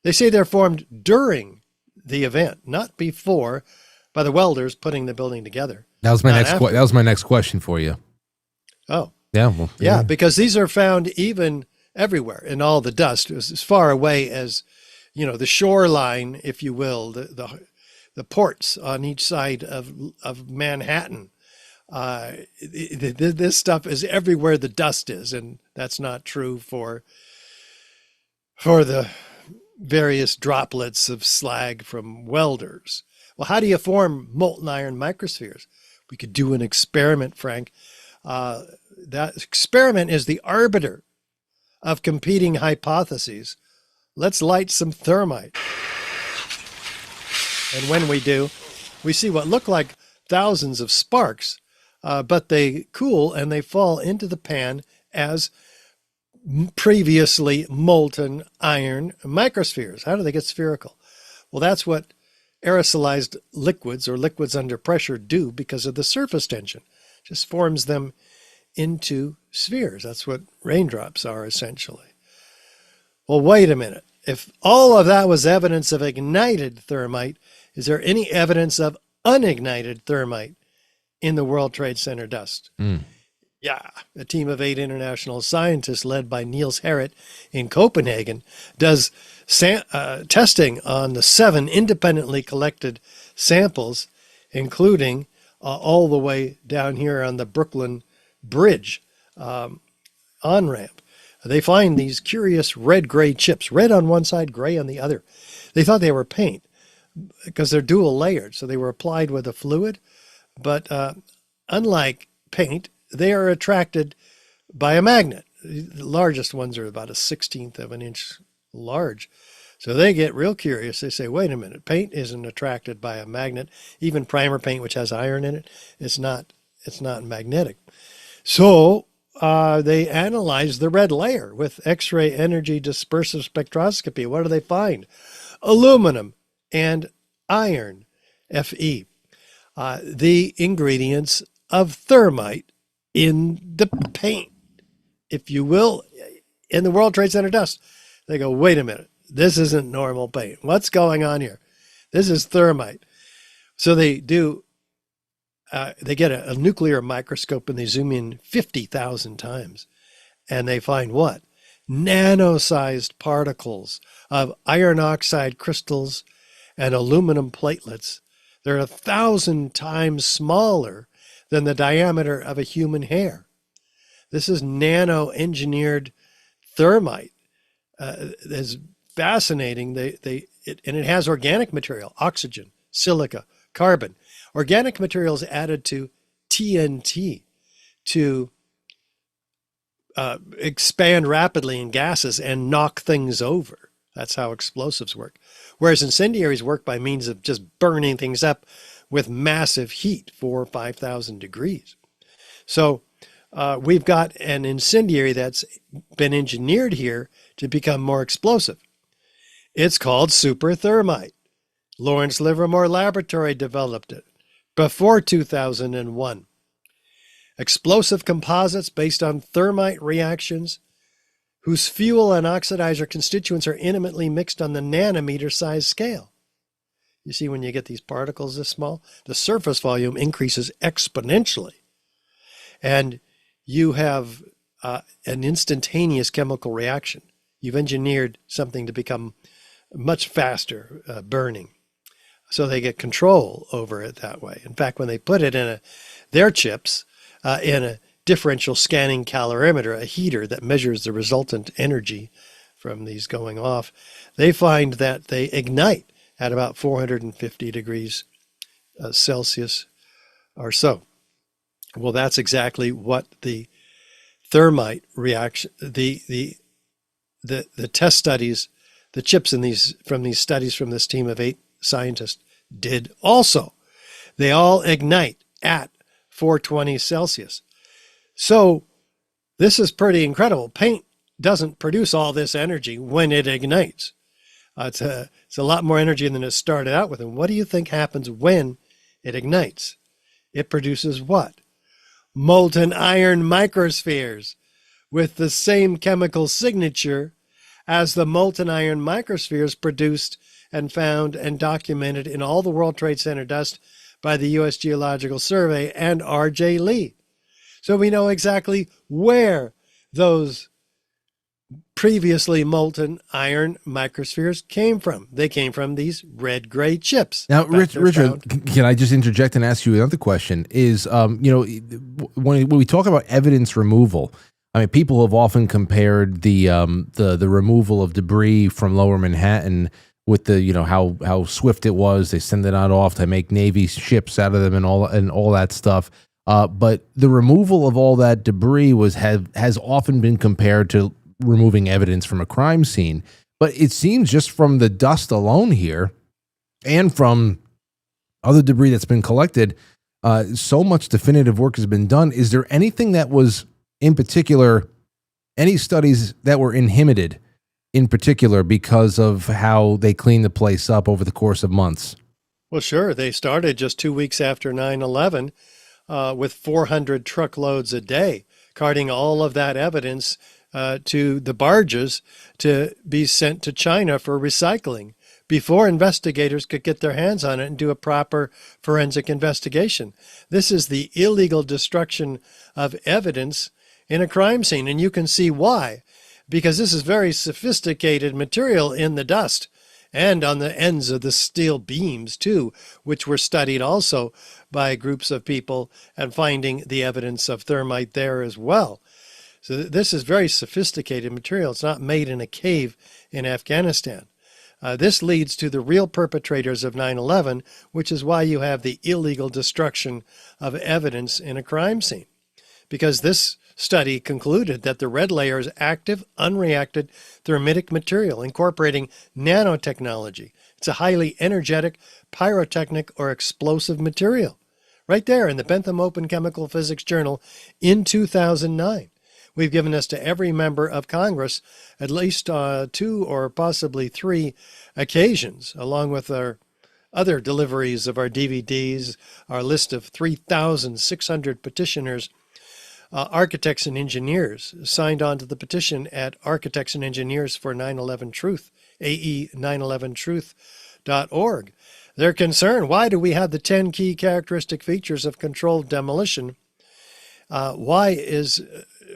They say they're formed during the event, not before, by the welders putting the building together. That was my next question for you. Oh. Yeah. Well, yeah, because these are found even everywhere in all the dust, as far away as, the shoreline, if you will, the ports on each side of Manhattan. This stuff is everywhere the dust is, and that's not true for the various droplets of slag from welders. Well, how do you form molten iron microspheres? We could do an experiment, Frank. That experiment is the arbiter of competing hypotheses. Let's light some thermite. And when we do, we see what look like thousands of sparks, but they cool and they fall into the pan as previously molten iron microspheres. How do they get spherical? Well, that's what aerosolized liquids or liquids under pressure do because of the surface tension. Just forms them into spheres. That's what raindrops are essentially. Well, wait a minute. If all of that was evidence of ignited thermite, is there any evidence of unignited thermite in the World Trade Center dust? Yeah, a team of 8 international scientists led by Niels Harrit in Copenhagen does testing on the 7 independently collected samples, including all the way down here on the Brooklyn Bridge on-ramp. They find these curious red-gray chips, red on one side, gray on the other. They thought they were paint because they're dual layered, so they were applied with a fluid. But unlike paint, they are attracted by a magnet. The largest ones are about 1/16 of an inch large. So they get real curious. They say, wait a minute, paint isn't attracted by a magnet. Even primer paint, which has iron in it, it's not magnetic. So they analyze the red layer with X-ray energy dispersive spectroscopy. What do they find? Aluminum and iron, Fe, the ingredients of thermite in the paint, if you will, in the World Trade Center dust. They go, wait a minute, this isn't normal paint. What's going on here? This is thermite. So they do, they get a nuclear microscope and they zoom in 50,000 times. And they find what? Nano-sized particles of iron oxide crystals and aluminum platelets. They're 1,000 times smaller than the diameter of a human hair. This is nano-engineered thermite. It's fascinating. And it has organic material, oxygen, silica, carbon. Organic materials added to TNT to expand rapidly in gases and knock things over. That's how explosives work. Whereas incendiaries work by means of just burning things up with massive heat, 4,000 or 5,000 degrees. So we've got an incendiary that's been engineered here to become more explosive. It's called super thermite. Lawrence Livermore Laboratory developed it before 2001. Explosive composites based on thermite reactions whose fuel and oxidizer constituents are intimately mixed on the nanometer size scale. You see, when you get these particles this small, the surface volume increases exponentially. And you have an instantaneous chemical reaction. You've engineered something to become much faster burning. So they get control over it that way. In fact, when they put it in their chips, in a differential scanning calorimeter, a heater that measures the resultant energy from these going off, they find that they ignite at about 450 degrees Celsius or so. Well, that's exactly what the thermite reaction, the test studies, the chips in these studies from this team of 8 scientists did also. They all ignite at 420 Celsius. So this is pretty incredible. Paint doesn't produce all this energy when it ignites. It's a lot more energy than it started out with. And what do you think happens when it ignites? It produces what? Molten iron microspheres with the same chemical signature as the molten iron microspheres produced and found and documented in all the World Trade Center dust by the U.S. Geological Survey and R.J. Lee. So we know exactly where those previously molten iron microspheres came from. They came from these red-gray chips. Now, Richard, can I just interject and ask you another question? Is, when we talk about evidence removal, I mean, people have often compared the removal of debris from Lower Manhattan with the, how swift it was. They send it out off to make Navy ships out of them and all that stuff. But the removal of all that debris has often been compared to removing evidence from a crime scene. But it seems just from the dust alone here and from other debris that's been collected, so much definitive work has been done. Is there anything that was, in particular, any studies that were inhibited in particular because of how they cleaned the place up over the course of months? Well, sure. They started just 2 weeks after 9/11 with 400 truckloads a day, carting all of that evidence to the barges to be sent to China for recycling before investigators could get their hands on it and do a proper forensic investigation. This is the illegal destruction of evidence in a crime scene, and you can see why. Because this is very sophisticated material in the dust and on the ends of the steel beams too, which were studied also by groups of people and finding the evidence of thermite there as well. So this is very sophisticated material. It's not made in a cave in Afghanistan. This leads to the real perpetrators of 9/11, which is why you have the illegal destruction of evidence in a crime scene. Because this study concluded that the red layer is active, unreacted thermitic material incorporating nanotechnology. It's a highly energetic, pyrotechnic, or explosive material. Right there in the Bentham Open Chemical Physics Journal in 2009. We've given this to every member of Congress at least 2 or possibly 3 occasions, along with our other deliveries of our DVDs, our list of 3,600 petitioners. Architects and engineers signed on to the petition at Architects and Engineers for 9/11 Truth, AE911truth.org. They're concerned, why do we have the 10 key characteristic features of controlled demolition? Why is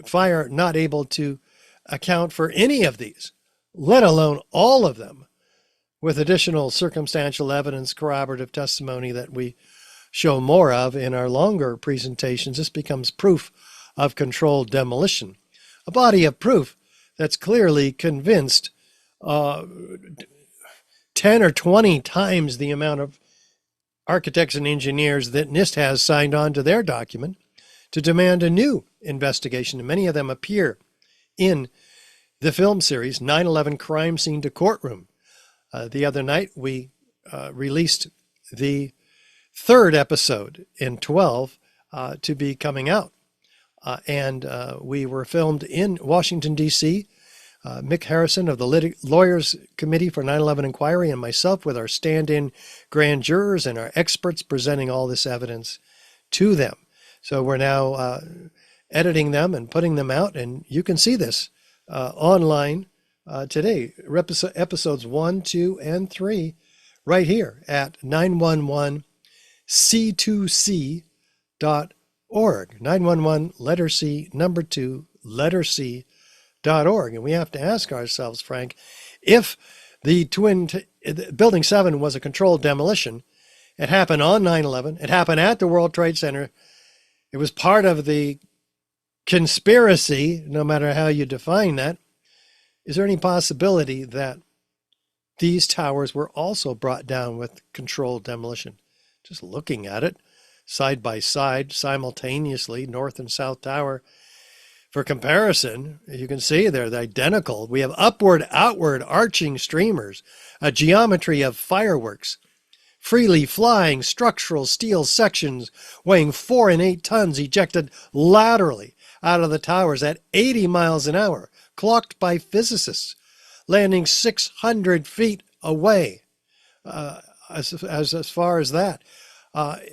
fire not able to account for any of these, let alone all of them, with additional circumstantial evidence, corroborative testimony that we show more of in our longer presentations? This becomes proof of controlled demolition, a body of proof that's clearly convinced 10 or 20 times the amount of architects and engineers that NIST has signed on to their document to demand a new investigation. And many of them appear in the film series 9/11 Crime Scene to Courtroom. The other night we released the 3rd episode in 12 to be coming out. And we were filmed in Washington, D.C. Mick Harrison of the Lawyers Committee for 9/11 Inquiry and myself with our stand-in grand jurors and our experts presenting all this evidence to them. So we're now editing them and putting them out, and you can see this online today, episodes 1, 2, and 3, right here at 911c2c.org. 911 letter C, number 2, letter C.org. And we have to ask ourselves, Frank, if the Building 7 was a controlled demolition, it happened on 9/11, it happened at the World Trade Center, it was part of the conspiracy, no matter how you define that, is there any possibility that these towers were also brought down with controlled demolition? Just looking at it, side by side, simultaneously, North and South Tower, for comparison, you can see they're identical. We have upward, outward, arching streamers, a geometry of fireworks, freely flying structural steel sections weighing 4 and 8 tons ejected laterally out of the towers at 80 miles an hour, clocked by physicists, landing 600 feet away, as far as that,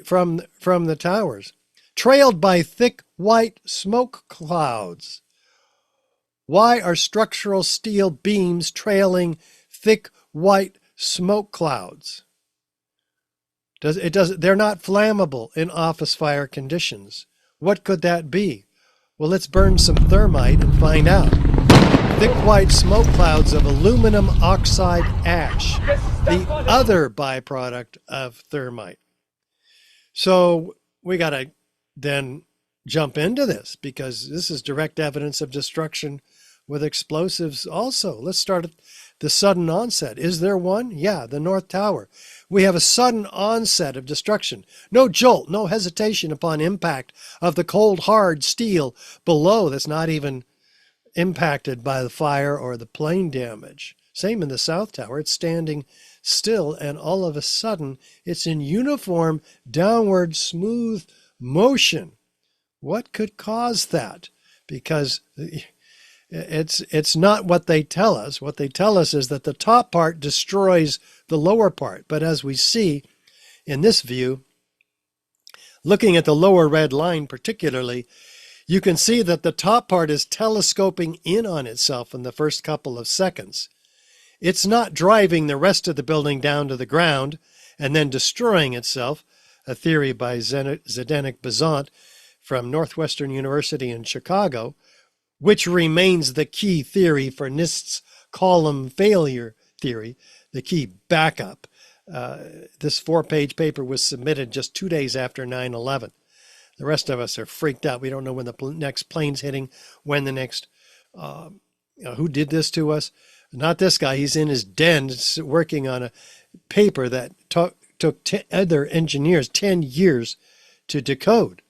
from the towers, trailed by thick white smoke clouds. Why are structural steel beams trailing thick white smoke clouds? They're not flammable in office fire conditions. What could that be? Well, let's burn some thermite and find out. Thick white smoke clouds of aluminum oxide ash, the other byproduct of thermite. So we got to then jump into this, because this is direct evidence of destruction with explosives also. Let's start at the sudden onset. Is there one? Yeah, the North Tower. We have a sudden onset of destruction. No jolt, no hesitation upon impact of the cold, hard steel below that's not even impacted by the fire or the plane damage. Same in the South Tower. It's standing still, and all of a sudden, it's in uniform, downward, smooth motion. What could cause that? Because it's not what they tell us. What they tell us is that the top part destroys the lower part. But as we see in this view, looking at the lower red line particularly, you can see that the top part is telescoping in on itself in the first couple of seconds. It's not driving the rest of the building down to the ground and then destroying itself, a theory by Zdenek Bezant from Northwestern University in Chicago, which remains the key theory for NIST's column failure theory, the key backup. This 4-page paper was submitted just 2 days after 9/11. The rest of us are freaked out. We don't know when the next plane's hitting, when the next, who did this to us? Not this guy. He's in his den working on a paper that took other engineers 10 years to decode.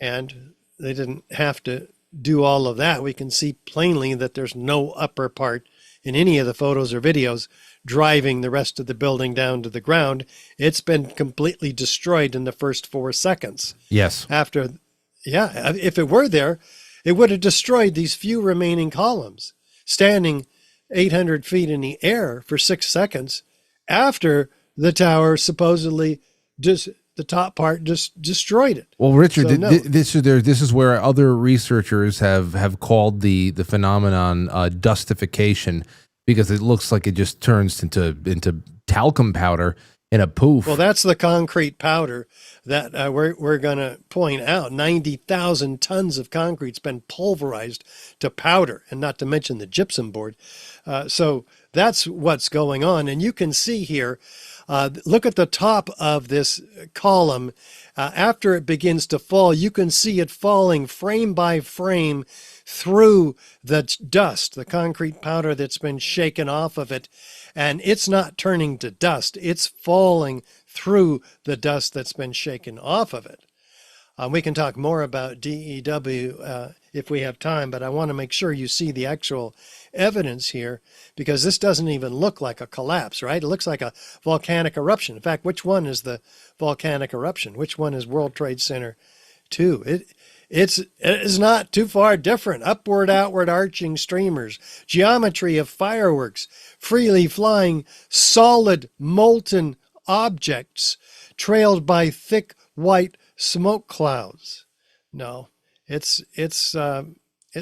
And they didn't have to do all of that. We can see plainly that there's no upper part in any of the photos or videos driving the rest of the building down to the ground. It's been completely destroyed in the first 4 seconds. Yes. If it were there, it would have destroyed these few remaining columns, standing 800 feet in the air for 6 seconds after the tower supposedly the top part just destroyed it. Well, Richard, So, no. this is where other researchers have called the phenomenon dustification, because it looks like it just turns into talcum powder in a poof. Well, that's the concrete powder that we're going to point out. 90,000 tons of concrete's been pulverized to powder, and not to mention the gypsum board. So that's what's going on. And you can see here, look at the top of this column. After it begins to fall, you can see it falling frame by frame through the dust, the concrete powder that's been shaken off of it. And it's not turning to dust. It's falling through the dust that's been shaken off of it. We can talk more about DEW if we have time, but I want to make sure you see the actual evidence here, because this doesn't even look like a collapse, right? It looks like a volcanic eruption. In fact, which one is the volcanic eruption? Which one is World Trade Center 2? It is not too far different. Upward, outward arching streamers, geometry of fireworks, freely flying solid molten objects trailed by thick white smoke clouds. No, it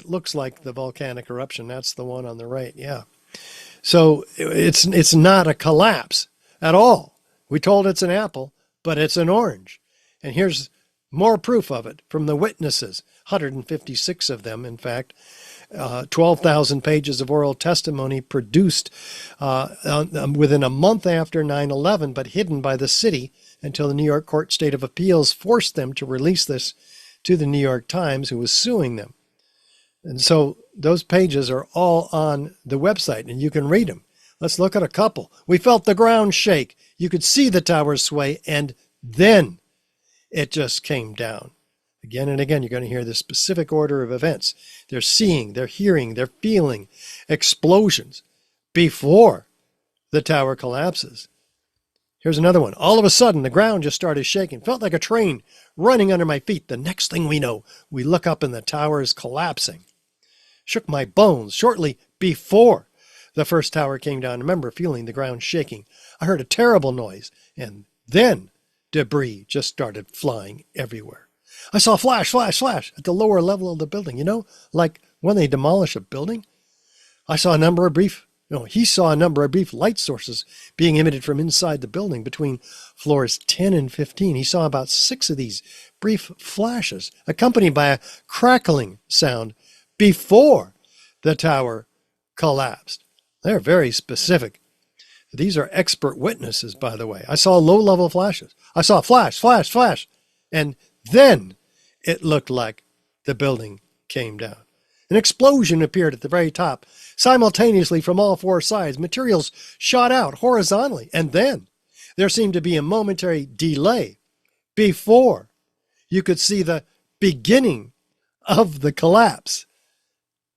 looks like the volcanic eruption. That's the one on the right. Yeah. So it's not a collapse at all. We told it's an apple, but it's an orange. And here's more proof of it from the witnesses, 156 of them, in fact, 12,000 pages of oral testimony produced within a month after 9/11, but hidden by the city until the New York Court State of Appeals forced them to release this to the New York Times, who was suing them. And so those pages are all on the website, and you can read them. Let's look at a couple. We felt the ground shake. You could see the towers sway, and then it just came down. Again and again, you're going to hear the specific order of events. They're seeing, they're hearing, they're feeling explosions before the tower collapses. Here's another one. All of a sudden, the ground just started shaking. Felt like a train running under my feet. The next thing we know, we look up and the tower is collapsing. Shook my bones shortly before the first tower came down. I remember feeling the ground shaking. I heard a terrible noise, and then debris just started flying everywhere. I saw flash, flash, flash at the lower level of the building. You know, like when they demolish a building. He saw a number of brief light sources being emitted from inside the building between floors 10 and 15. He saw about 6 of these brief flashes, accompanied by a crackling sound before the tower collapsed. They're very specific. These are expert witnesses, by the way. I saw low-level flashes. I saw flash, flash, flash. And then it looked like the building came down. An explosion appeared at the very top. Simultaneously from all 4 sides, materials shot out horizontally. And then there seemed to be a momentary delay before you could see the beginning of the collapse.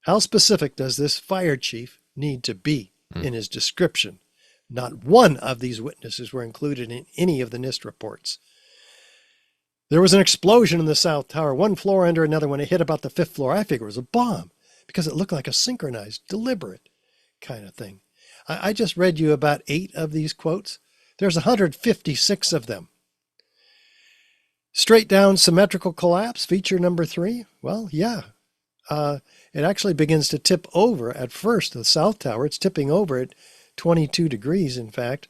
How specific does this fire chief need to be in his description? Not one of these witnesses were included in any of the NIST reports. There was an explosion in the South Tower, one floor under another. When it hit about the 5th floor, I figured it was a bomb because it looked like a synchronized, deliberate kind of thing. I just read you about 8 of these quotes. There's 156 of them. Straight down symmetrical collapse, feature number 3. Well, yeah. It actually begins to tip over at first. The South Tower, it's tipping over at 22 degrees, in fact.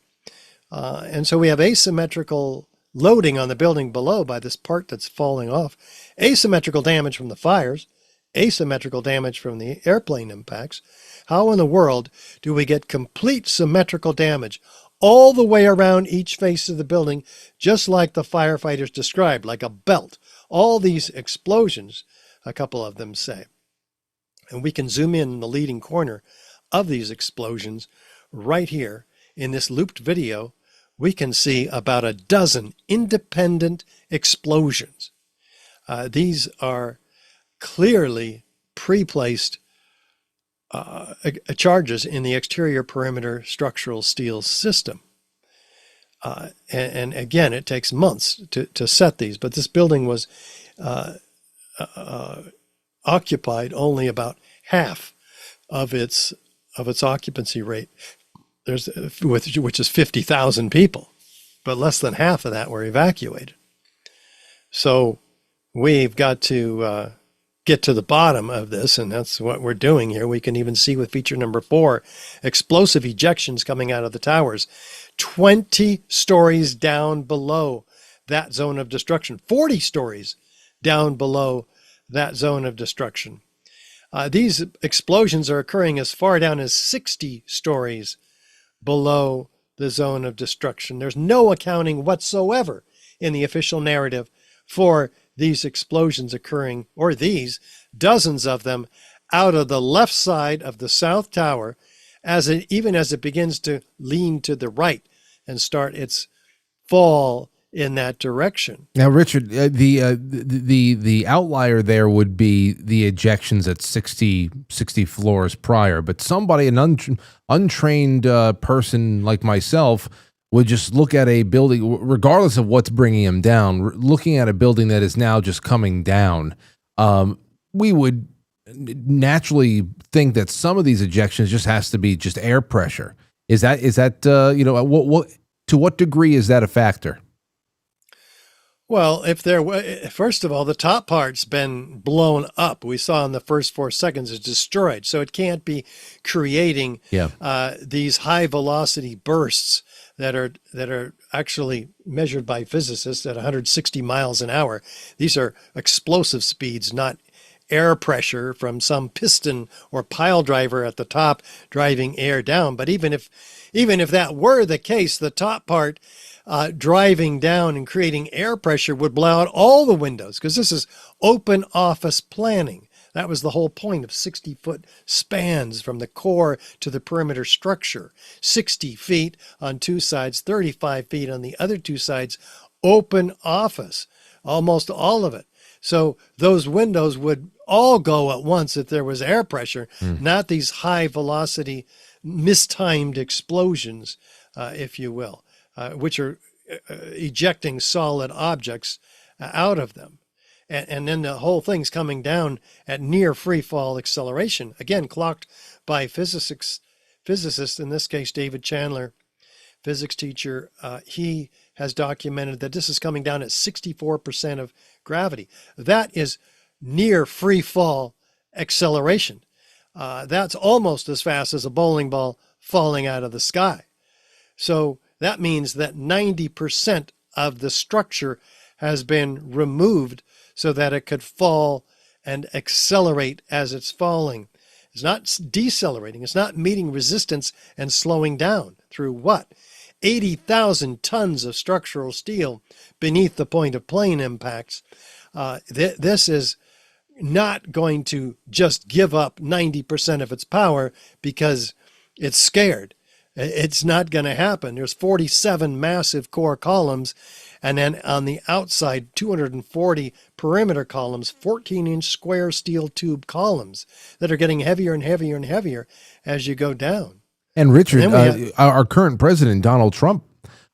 And so we have asymmetrical loading on the building below by this part that's falling off. Asymmetrical damage from the fires. Asymmetrical damage from the airplane impacts. How in the world do we get complete symmetrical damage all the way around each face of the building, just like the firefighters described, like a belt? All these explosions, a couple of them say. And we can zoom in the leading corner of these explosions right here in this looped video. We can see about a dozen independent explosions. These are clearly pre-placed charges in the exterior perimeter structural steel system. And again, it takes months to set these, but this building was occupied only about half of its occupancy rate. Which is 50,000 people, but less than half of that were evacuated. So we've got to get to the bottom of this, and that's what we're doing here. We can even see with feature number 4, explosive ejections coming out of the towers, 20 stories down below that zone of destruction, 40 stories down below that zone of destruction. These explosions are occurring as far down as 60 stories below the zone of destruction. There's no accounting whatsoever in the official narrative for these explosions occurring, or these dozens of them, out of the left side of the South Tower, even as it begins to lean to the right and start its fall in that direction. Now, Richard, the outlier there would be the ejections at 60 floors prior, but somebody, an untrained person like myself, would just look at a building, regardless of what's bringing them down, looking at a building that is now just coming down. we would naturally think that some of these ejections just has to be just air pressure. Is that what to what degree is that a factor? Well, if there first of all, the top part's been blown up. We saw in the first 4 seconds it's destroyed, so it can't be creating these high velocity bursts that are actually measured by physicists at 160 miles an hour. These are explosive speeds, not air pressure from some piston or pile driver at the top driving air down. But even if that were the case, the top part driving down and creating air pressure would blow out all the windows, because this is open office planning. That was the whole point of 60-foot spans from the core to the perimeter structure. 60 feet on 2 sides, 35 feet on the other 2 sides, open office, almost all of it. So those windows would all go at once if there was air pressure, not these high velocity, mistimed explosions, if you will, which are ejecting solid objects out of them. And then the whole thing's coming down at near free fall acceleration, again, clocked by physicists, in this case, David Chandler, physics teacher. He has documented that this is coming down at 64% of gravity. That is near free fall acceleration. That's almost as fast as a bowling ball falling out of the sky. So that means that 90% of the structure has been removed so that it could fall and accelerate as it's falling. It's not decelerating. It's not meeting resistance and slowing down through what? 80,000 tons of structural steel beneath the point of plane impacts. This is not going to just give up 90% of its power because it's scared. It's not going to happen. There's 47 massive core columns, and then on the outside, 240 perimeter columns, 14-inch square steel tube columns that are getting heavier and heavier and heavier as you go down. And Richard, our current president, Donald Trump,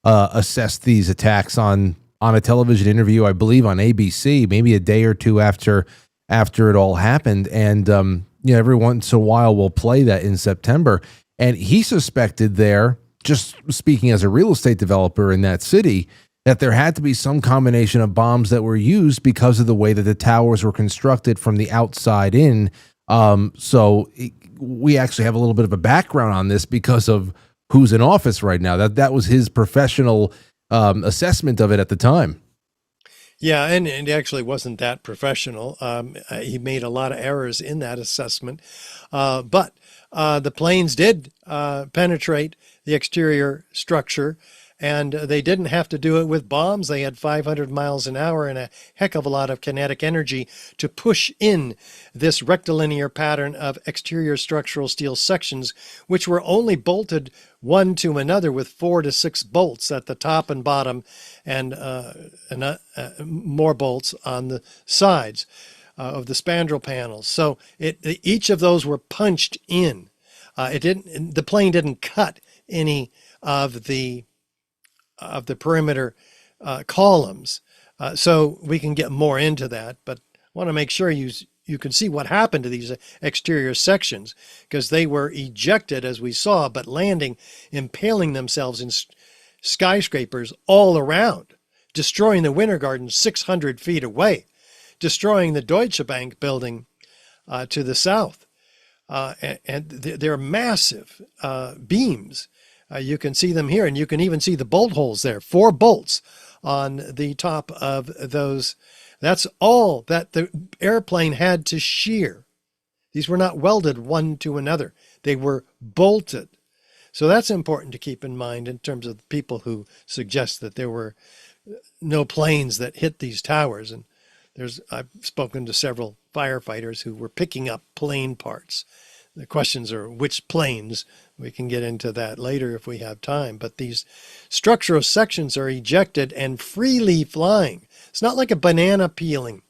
assessed these attacks on a television interview, I believe on ABC, maybe a day or two after it all happened. And every once in a while we'll play that in September. And he suspected there, just speaking as a real estate developer in that city, that there had to be some combination of bombs that were used because of the way that the towers were constructed from the outside in. We actually have a little bit of a background on this because of who's in office right now. That was his professional assessment of it at the time. Yeah, and it actually wasn't that professional. He made a lot of errors in that assessment. But the planes did penetrate the exterior structure, and they didn't have to do it with bombs. They had 500 miles an hour and a heck of a lot of kinetic energy to push in this rectilinear pattern of exterior structural steel sections, which were only bolted one to another with 4 to 6 bolts at the top and bottom, and more bolts on the sides of the spandrel panels. So each of those were punched in. The plane didn't cut any of the perimeter columns. So we can get more into that, but I want to make sure you can see what happened to these exterior sections, because they were ejected, as we saw, but landing, impaling themselves in skyscrapers all around, destroying the Winter Garden 600 feet away, destroying the Deutsche Bank building to the south. And they're massive beams. You can see them here, and you can even see the bolt holes there, 4 bolts on the top of those. That's all that the airplane had to shear. These were not welded one to another. They were bolted. So that's important to keep in mind in terms of people who suggest that there were no planes that hit these towers. And I've spoken to several firefighters who were picking up plane parts. The questions are which planes. We can get into that later if we have time. But these structural sections are ejected and freely flying. It's not like a banana peeling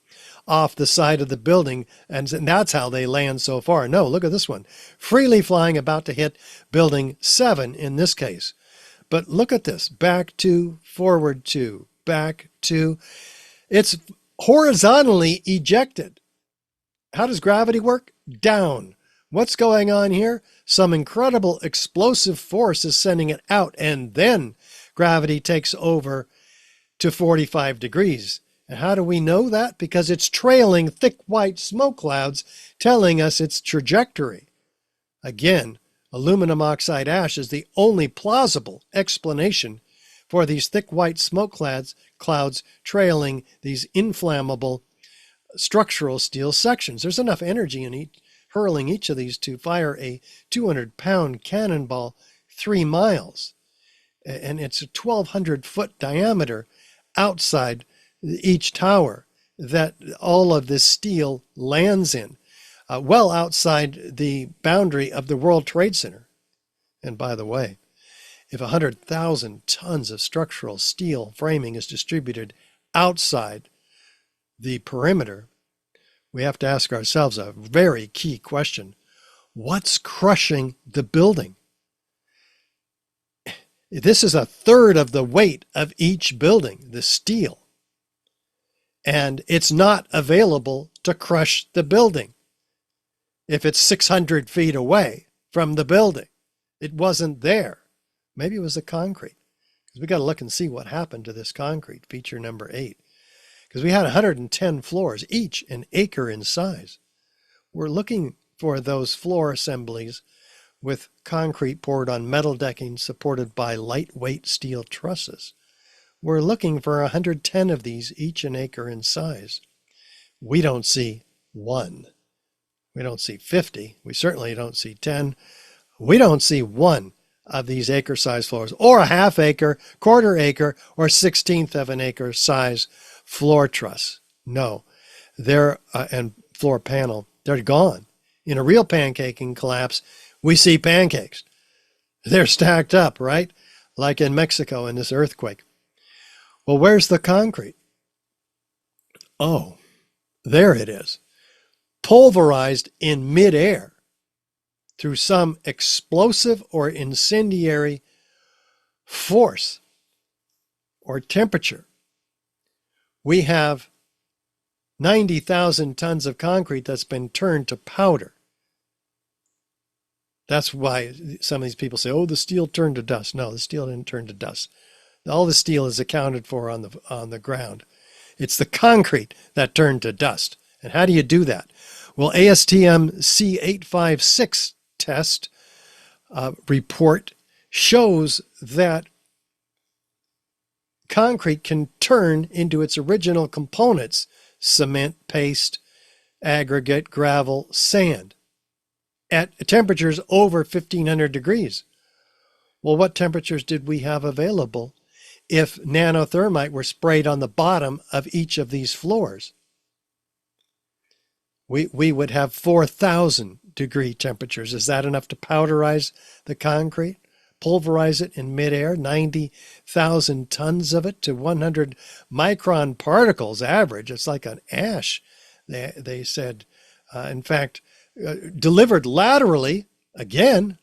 off the side of the building, and that's how they land so far. No, look at this one. Freely flying, about to hit building 7 in this case. But look at this. Back 2, forward 2, back 2. It's horizontally ejected. How does gravity work? Down. What's going on here? Some incredible explosive force is sending it out, and then gravity takes over to 45 degrees. And how do we know that? Because it's trailing thick white smoke clouds telling us its trajectory. Again, aluminum oxide ash is the only plausible explanation for these thick white smoke clouds trailing these inflammable structural steel sections. There's enough energy in hurling each of these to fire a 200-pound cannonball 3 miles. And it's a 1,200-foot diameter outside each tower that all of this steel lands in, well outside the boundary of the World Trade Center. And by the way, if 100,000 tons of structural steel framing is distributed outside the perimeter, we have to ask ourselves a very key question. What's crushing the building? This is a third of the weight of each building, the steel. And it's not available to crush the building. If it's 600 feet away from the building, it wasn't there. Maybe it was the concrete. Because we got to look and see what happened to this concrete, feature number 8. Because we had 110 floors, each an acre in size. We're looking for those floor assemblies with concrete poured on metal decking supported by lightweight steel trusses. We're looking for 110 of these, each an acre in size. We don't see 1. We don't see 50. We certainly don't see 10. We don't see 1 of these acre-sized floors, or a half acre, quarter acre, or 1/16 of an acre size floor truss. No, they're and floor panel. They're gone. In a real pancaking collapse, we see pancakes. They're stacked up, right? Like in Mexico in this earthquake. Well, where's the concrete? Oh, there it is. Pulverized in midair through some explosive or incendiary force or temperature. We have 90,000 tons of concrete that's been turned to powder. That's why some of these people say, oh, the steel turned to dust. No, the steel didn't turn to dust. All the steel is accounted for on the ground. It's the concrete that turned to dust. And how do you do that? Well, ASTM C856 test report shows that concrete can turn into its original components: cement, paste, aggregate, gravel, sand, at temperatures over 1,500 degrees. Well, what temperatures did we have available if nanothermite were sprayed on the bottom of each of these floors? We would have 4,000 degree temperatures. Is that enough to powderize the concrete? Pulverize it in midair, 90,000 tons of it to 100 micron particles average. It's like an ash, they said. In fact, delivered laterally, again,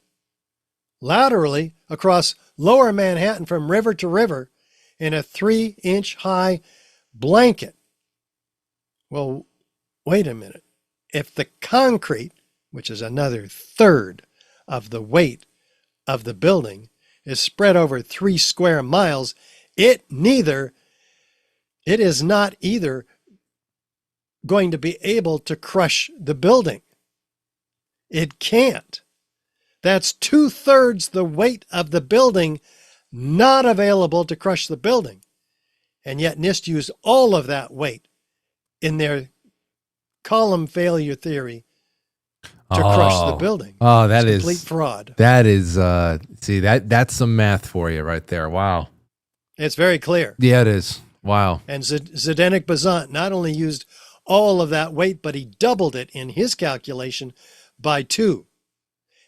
laterally across lower Manhattan from river to river in a 3-inch high blanket. Well, wait a minute. If the concrete, which is another third of the weight of the building, is spread over 3 square miles, it is not either going to be able to crush the building. It can't. That's 2/3 the weight of the building not available to crush the building. And yet NIST used all of that weight in their column failure theory to crush the building. Oh, that is complete fraud. That is, see, that's some math for you right there. Wow. It's very clear. Yeah, it is. Wow. And Zdenek Bazant not only used all of that weight, but he doubled it in his calculation by 2.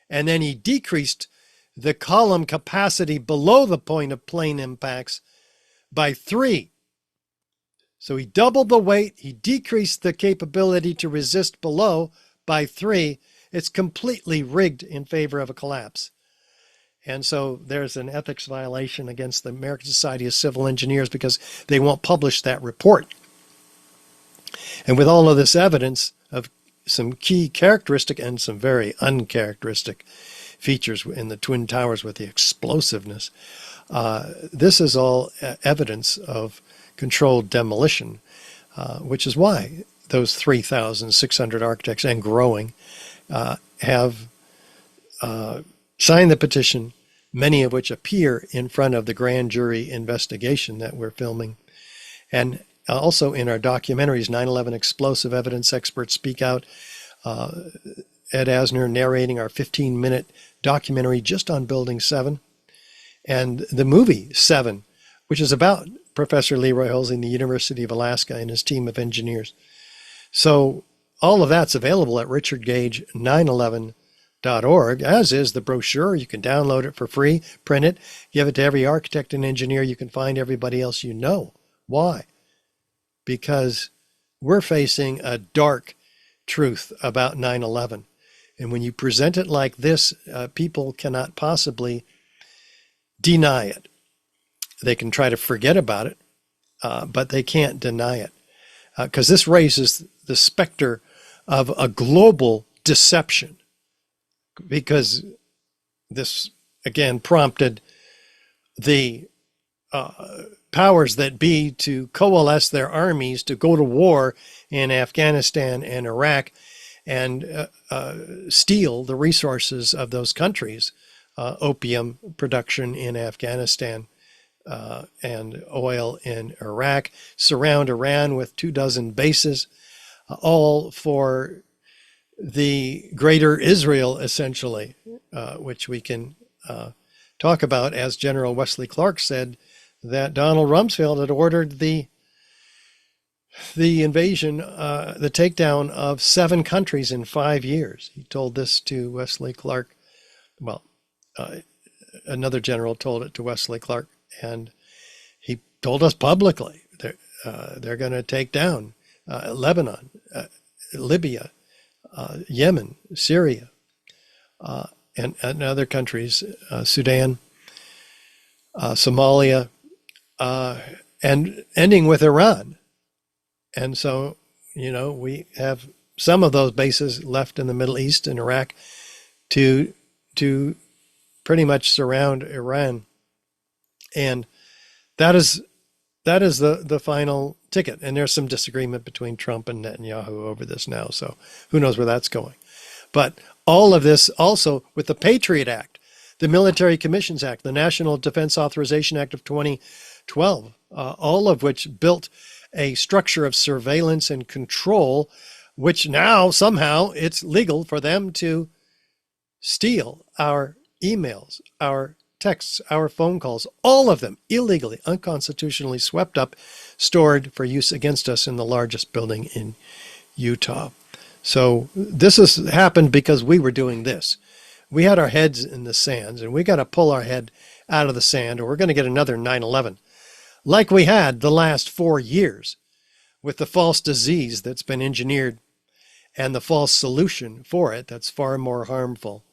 And then he decreased the column capacity below the point of plane impacts by 3. So he doubled the weight, he decreased the capability to resist below by 3. It's completely rigged in favor of a collapse. And so there's an ethics violation against the American Society of Civil Engineers because they won't publish that report. And with all of this evidence of some key characteristic and some very uncharacteristic features in the Twin Towers with the explosiveness. This is all evidence of controlled demolition, which is why those 3,600 architects and growing have signed the petition, many of which appear in front of the grand jury investigation that we're filming. And also in our documentaries, 9/11 Explosive Evidence Experts Speak Out, Ed Asner narrating our 15-minute documentary just on Building 7, and the movie 7, which is about Professor Leroy Hulsey, the University of Alaska, and his team of engineers. So all of that's available at richardgage911.org, as is the brochure. You can download it for free, print it, give it to every architect and engineer you can find, everybody else you know. Why? Because we're facing a dark truth about 9/11. And when you present it like this, people cannot possibly deny it. They can try to forget about it, but they can't deny it. Because this raises the specter of a global deception. Because this, again, prompted the powers that be to coalesce their armies to go to war in Afghanistan and Iraq and steal the resources of those countries, opium production in Afghanistan and oil in Iraq, surround Iran with 24 bases, all for the greater Israel, essentially, which we can talk about, as General Wesley Clark said, that Donald Rumsfeld had ordered the invasion, the takedown of 7 countries in 5 years. He told this to Wesley Clark. Well, another general told it to Wesley Clark, and he told us publicly they're going to take down Lebanon, Libya, Yemen, Syria, and other countries, Sudan, Somalia, and ending with Iran. And so, we have some of those bases left in the Middle East and Iraq to pretty much surround Iran. And that is the final ticket. And there's some disagreement between Trump and Netanyahu over this now. So who knows where that's going. But all of this also with the Patriot Act, the Military Commissions Act, the National Defense Authorization Act of 2012, all of which built a structure of surveillance and control, which now somehow it's legal for them to steal our emails, our texts, our phone calls, all of them illegally, unconstitutionally swept up, stored for use against us in the largest building in Utah. So this has happened because we were doing this. We had our heads in the sands, and we got to pull our head out of the sand, or we're going to get another 9/11. Like we had the last 4 years with the false disease that's been engineered and the false solution for it that's far more harmful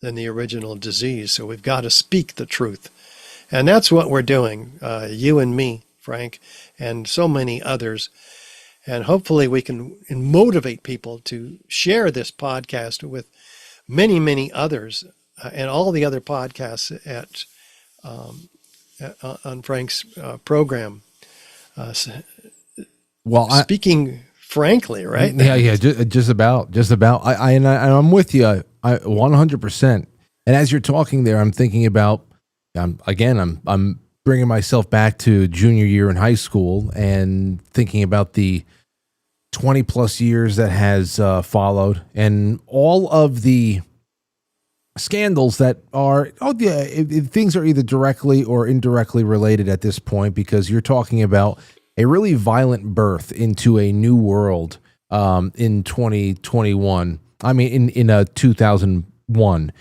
than the original disease. So we've got to speak the truth. And that's what we're doing, you and me, Frank, and so many others. And hopefully we can motivate people to share this podcast with many, many others and all the other podcasts on Frank's program. Speaking frankly, right? Yeah, just about. I'm with you, 100%. And as you're talking there, I'm thinking about, I'm bringing myself back to junior year in high school and thinking about the 20 plus years that has followed, and all of the scandals that are, things are either directly or indirectly related at this point, because you're talking about a really violent birth into a new world in 2021. I mean, in 2001,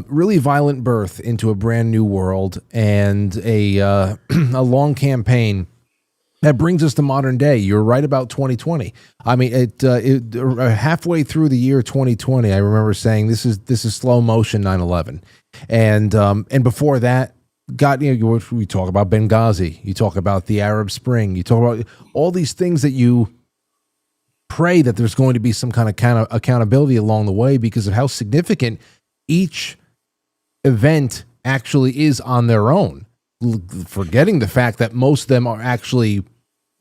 really violent birth into a brand new world, and a long campaign that brings us to modern day. You're right about 2020. I mean, halfway through the year 2020, I remember saying this is slow motion 9/11, and before that, we talk about Benghazi, you talk about the Arab Spring, you talk about all these things that you pray that there's going to be some kind of accountability along the way because of how significant each event actually is on their own, forgetting the fact that most of them are actually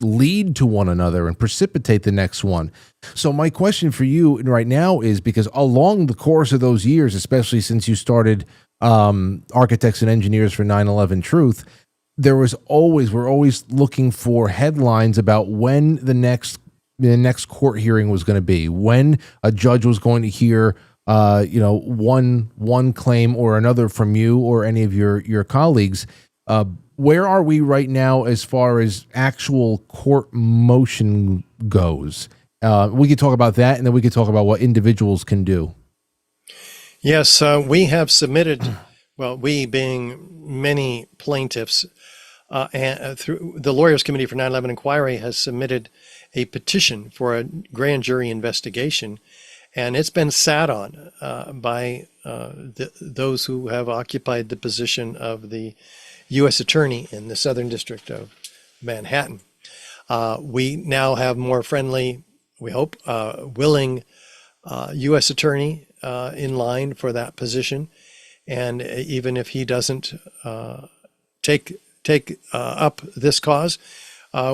lead to one another and precipitate the next one. So my question for you right now is, because along the course of those years, especially since you started Architects and Engineers for 9/11 Truth, we're always looking for headlines about when the next court hearing was going to be, when a judge was going to hear one claim or another from you or any of your colleagues. Where are we right now as far as actual court motion goes? We could talk about that, and then we could talk about what individuals can do. Yes, we have submitted, well, we being many plaintiffs, and through the Lawyers Committee for 9/11 Inquiry has submitted a petition for a grand jury investigation, and it's been sat on by those who have occupied the position of the U.S. Attorney in the Southern District of Manhattan. We now have more friendly, we hope, willing U.S. Attorney in line for that position. And even if he doesn't take up this cause,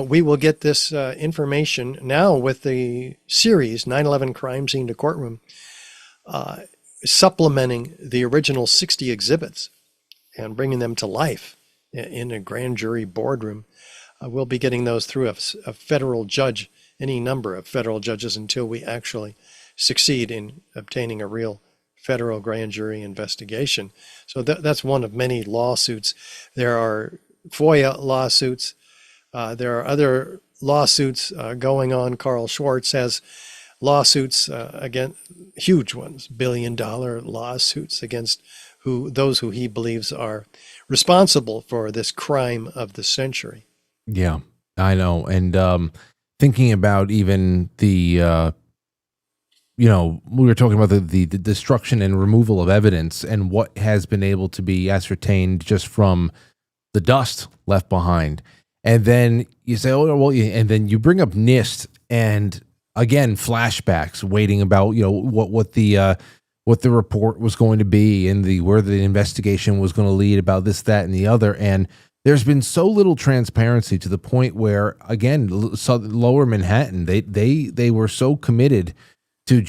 we will get this information now with the series 9/11 Crime Scene to Courtroom, supplementing the original 60 exhibits and bringing them to life in a grand jury boardroom. We'll be getting those through a federal judge, any number of federal judges, until we actually succeed in obtaining a real federal grand jury investigation. So that's one of many lawsuits. There are FOIA lawsuits. There are other lawsuits going on. Carl Schwartz has lawsuits against, huge ones, billion-dollar lawsuits against those who he believes are responsible for this crime of the century. Yeah, I know. And thinking about even the, we were talking about the destruction and removal of evidence and what has been able to be ascertained just from the dust left behind. And then you say, oh, well, and then you bring up NIST and again, flashbacks waiting about, what the report was going to be and where the investigation was going to lead about this, that, and the other. And there's been so little transparency to the point where, again, Lower Manhattan, they were so committed to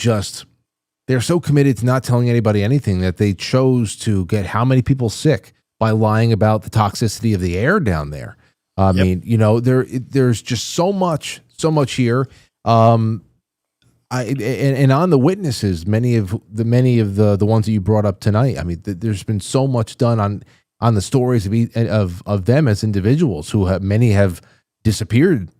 they're so committed to not telling anybody anything that they chose to get how many people sick by lying about the toxicity of the air down there. I mean, there's just so much here. And on the witnesses, many of the ones that you brought up tonight, I mean, there's been so much done on the stories of them as individuals many have disappeared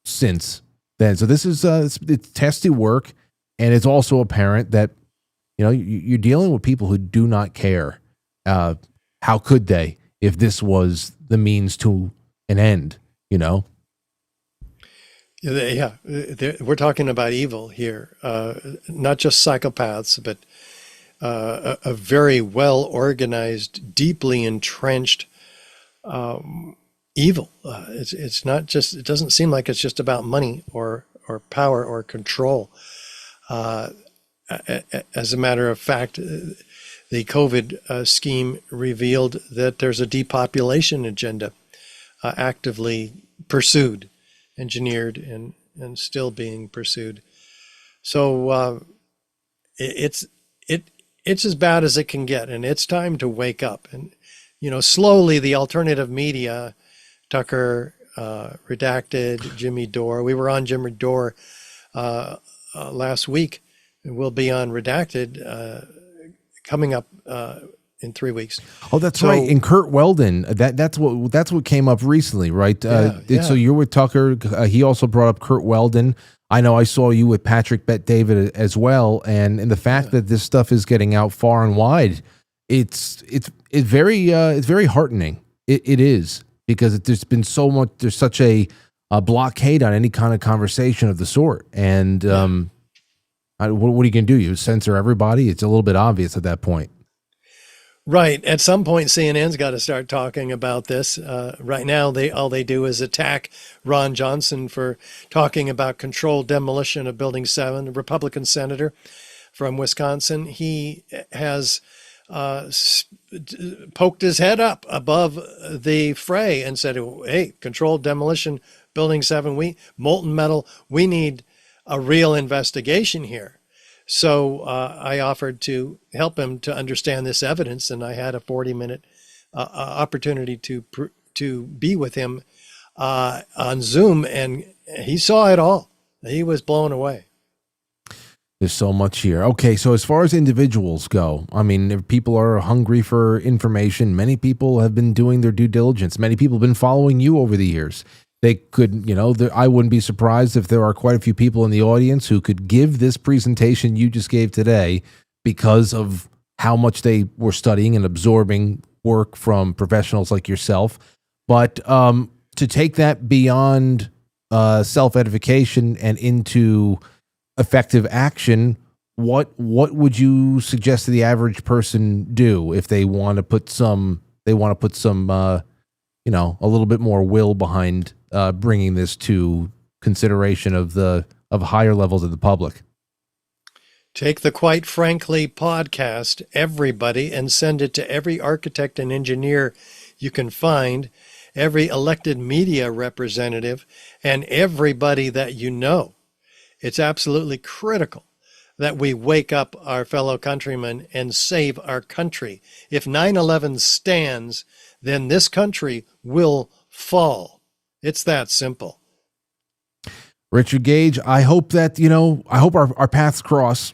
since then. So this is it's testy work, and it's also apparent that you're dealing with people who do not care. How could they if this was the means to an end? Yeah, we're talking about evil here, not just psychopaths, but a very well-organized, deeply entrenched evil. It's not just, it doesn't seem like it's just about money or power or control. As a matter of fact, the COVID scheme revealed that there's a depopulation agenda actively pursued, engineered, and still being pursued. So it's as bad as it can get, and it's time to wake up. And slowly the alternative media, Tucker, Redacted, Jimmy Dore. We were on Jimmy Dore last week, and we'll be on Redacted coming up in 3 weeks. Oh, that's right. And Kurt Weldon, that's what came up recently, right? So you're with Tucker. He also brought up Kurt Weldon. I know I saw you with Patrick Bet-David as well, and the fact that this stuff is getting out far and wide, it's very heartening. It is, because there's been so much. There's such a blockade on any kind of conversation of the sort, and what are you going to do? You censor everybody? It's a little bit obvious at that point. Right. At some point, CNN's got to start talking about this. Right now, all they do is attack Ron Johnson for talking about controlled demolition of Building 7, a Republican senator from Wisconsin. He has poked his head up above the fray and said, hey, controlled demolition, Building 7, molten metal, we need a real investigation here. So I offered to help him to understand this evidence, and I had a 40-minute opportunity to be with him on Zoom, and he saw it all. He was blown away. There's so much here. Okay, so as far as individuals go, I mean, if people are hungry for information, many people have been doing their due diligence. Many people have been following you over the years. They could, I wouldn't be surprised if there are quite a few people in the audience who could give this presentation you just gave today because of how much they were studying and absorbing work from professionals like yourself. But to take that beyond self-edification and into effective action, what would you suggest to the average person do if they want to put some a little bit more will behind bringing this to consideration of higher levels of the public? Take the Quite Frankly podcast, everybody, and send it to every architect and engineer you can find, every elected media representative, and everybody that you know. It's absolutely critical that we wake up our fellow countrymen and save our country. If 9/11 stands, then this country will fall. It's that simple. Richard Gage, I hope that, I hope our paths cross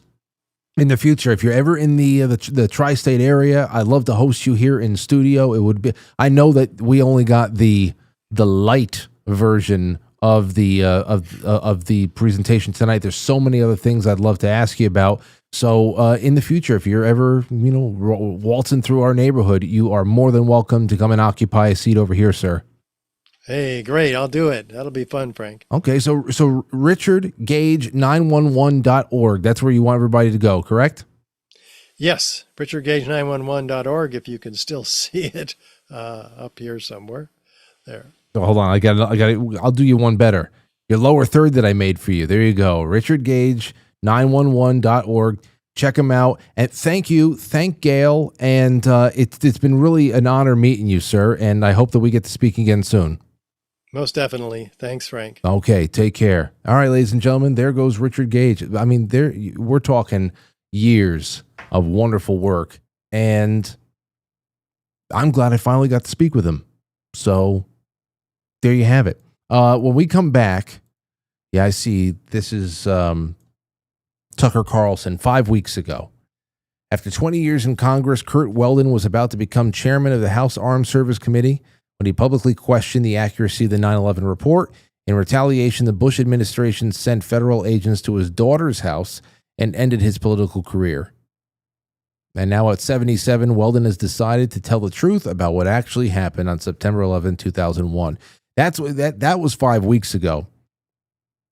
in the future. If you're ever in the tri-state area, I'd love to host you here in studio. It would be, I know that we only got the light version of the presentation tonight. There's so many other things I'd love to ask you about. So in the future, if you're ever, waltzing through our neighborhood, you are more than welcome to come and occupy a seat over here, sir. Hey, great. I'll do it. That'll be fun, Frank. Okay. So Richard Gage 911.org. That's where you want everybody to go, correct? Yes. RichardGage911.org. If you can still see it up here somewhere there. So hold on. I'll do you one better. Your lower third that I made for you. There you go. RichardGage911.org. Check him out. And thank you. Thank Gail. And it's been really an honor meeting you, sir. And I hope that we get to speak again soon. Most definitely. Thanks, Frank. Okay. Take care. All right, ladies and gentlemen, there goes Richard Gage. I mean, we're talking years of wonderful work. And I'm glad I finally got to speak with him. So there you have it. When we come back, I see this is Tucker Carlson 5 weeks ago. After 20 years in Congress, Curt Weldon was about to become chairman of the House Armed Service Committee when he publicly questioned the accuracy of the 9/11 report. In retaliation, the Bush administration sent federal agents to his daughter's house and ended his political career. And now at 77, Weldon has decided to tell the truth about what actually happened on September 11, 2001. That was 5 weeks ago.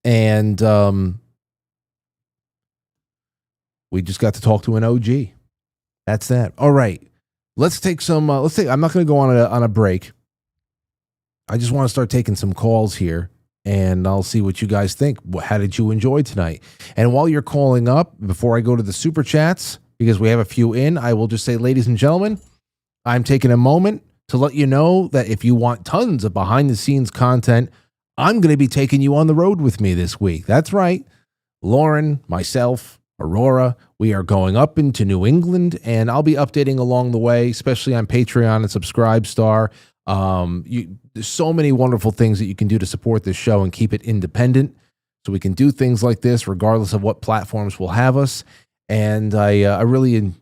And we just got to talk to an OG. That's that. All right. Let's take I'm not going to go on a break. I just want to start taking some calls here, and I'll see what you guys think. How did you enjoy tonight? And while you're calling up, before I go to the super chats, because we have a few in, I will just say, ladies and gentlemen, I'm taking a moment to let you know that if you want tons of behind-the-scenes content, I'm going to be taking you on the road with me this week. That's right. Lauren, myself, Aurora, we are going up into New England, and I'll be updating along the way, especially on Patreon and Subscribestar. There's so many wonderful things that you can do to support this show and keep it independent, so we can do things like this regardless of what platforms will have us. And I really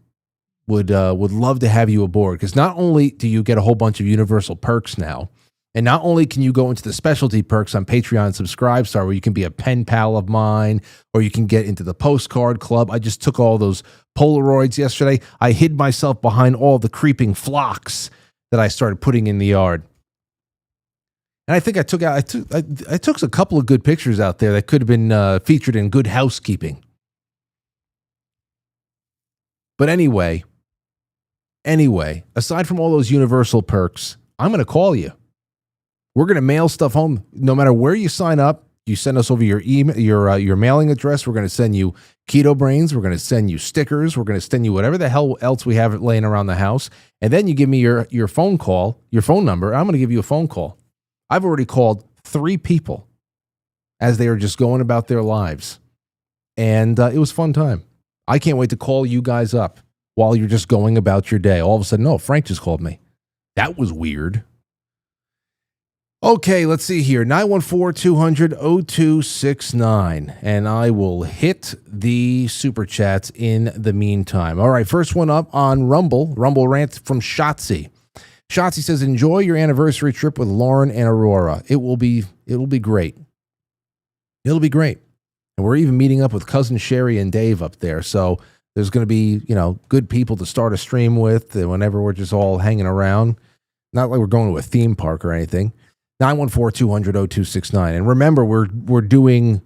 would love to have you aboard, because not only do you get a whole bunch of universal perks now, and not only can you go into the specialty perks on Patreon and Subscribestar, where you can be a pen pal of mine, or you can get into the postcard club. I just took all those Polaroids yesterday. I hid myself behind all the creeping flocks that I started putting in the yard. And I think I took a couple of good pictures out there that could have been featured in Good Housekeeping. But anyway, Anyway, aside from all those universal perks, I'm going to call you. We're going to mail stuff home. No matter where you sign up, you send us over your email, your mailing address. We're going to send you Keto Brainz. We're going to send you stickers. We're going to send you whatever the hell else we have laying around the house. And then you give me your phone call, your phone number. I'm going to give you a phone call. I've already called 3 people as they are just going about their lives. And it was a fun time. I can't wait to call you guys up while you're just going about your day. All of a sudden, no, Frank just called me. That was weird. Okay, let's see here. 914-200-0269. And I will hit the super chats in the meantime. All right, first one up on Rumble. Rumble rant from Shotzi. Shotzi says, enjoy your anniversary trip with Lauren and Aurora. It will be great. It'll be great. And we're even meeting up with cousin Sherry and Dave up there. So there's going to be, good people to start a stream with whenever we're just all hanging around. Not like we're going to a theme park or anything. 914-200-0269. And remember, we're doing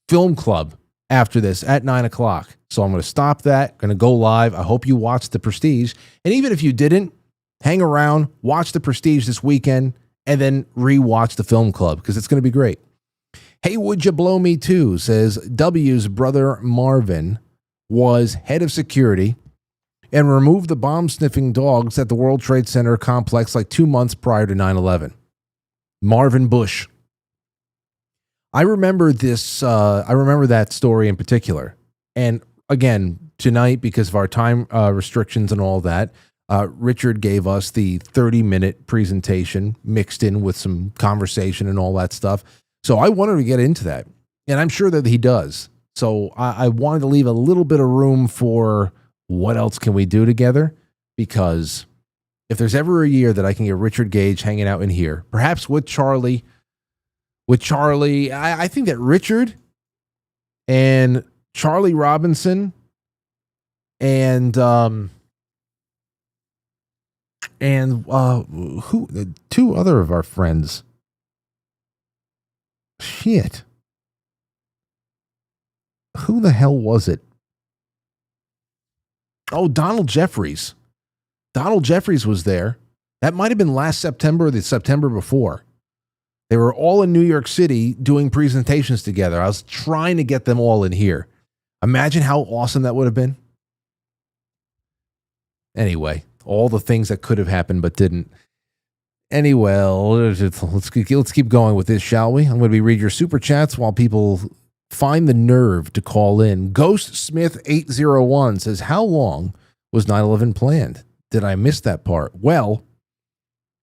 Film Club after this at 9 o'clock. So I'm going to stop that, going to go live. I hope you watched The Prestige. And even if you didn't, hang around, watch The Prestige this weekend, and then re-watch the Film Club, because it's going to be great. Hey, would you blow me too, says W's brother Marvin was head of security and removed the bomb-sniffing dogs at the World Trade Center complex like 2 months prior to 9/11. Marvin Bush. I remember this. I remember that story in particular. And again, tonight, because of our time restrictions and all that, Richard gave us the 30-minute presentation mixed in with some conversation and all that stuff. So I wanted to get into that. And I'm sure that he does. So I wanted to leave a little bit of room for what else can we do together? Because if there's ever a year that I can get Richard Gage hanging out in here, perhaps with Charlie, I think that Richard and Charlie Robinson and two other of our friends. Shit. Who the hell was it? Oh, Donald Jeffries. Donald Jeffries was there. That might have been last September or the September before. They were all in New York City doing presentations together. I was trying to get them all in here. Imagine how awesome that would have been. Anyway, all the things that could have happened but didn't. Anyway, let's keep going with this, shall we? I'm going to read your super chats while people find the nerve to call in. Ghost Smith 801 says, how long was 9/11 planned? Did I miss that part? Well,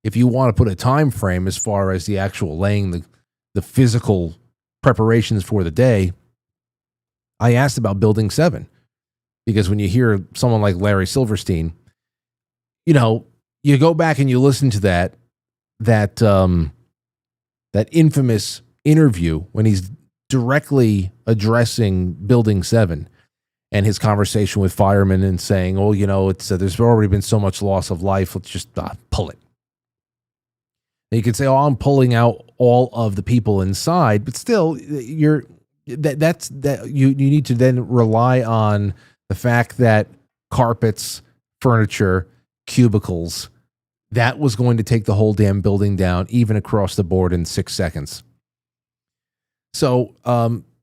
if you want to put a time frame as far as the actual laying the physical preparations for the day, I asked about Building 7. Because when you hear someone like Larry Silverstein, you go back and you listen to that infamous interview when he's directly addressing Building 7 and his conversation with firemen and saying, oh, it's there's already been so much loss of life. Let's just pull it. And you could say, oh, I'm pulling out all of the people inside, but still you need to then rely on the fact that carpets, furniture, cubicles, that was going to take the whole damn building down, even across the board in 6 seconds. So,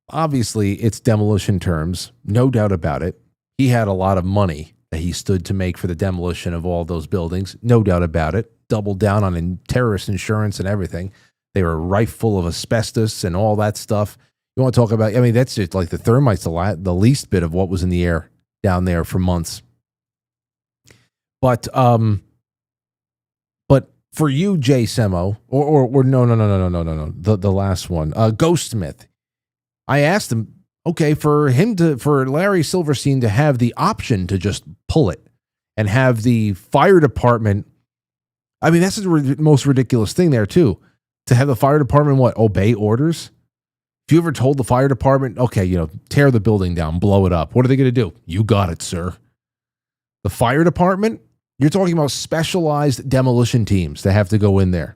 obviously, it's demolition terms, no doubt about it. He had a lot of money that he stood to make for the demolition of all those buildings, no doubt about it. Doubled down on terrorist insurance and everything. They were rife full of asbestos and all that stuff. You want to talk about, that's just like the thermites, the least bit of what was in the air down there for months. But for you, Jay Semo, or no, the last one, Ghostsmith, I asked him, okay, for Larry Silverstein to have the option to just pull it and have the fire department, that's the most ridiculous thing there too, to have the fire department, obey orders? If you ever told the fire department, okay, tear the building down, blow it up, what are they going to do? You got it, sir. The fire department, you're talking about specialized demolition teams that have to go in there.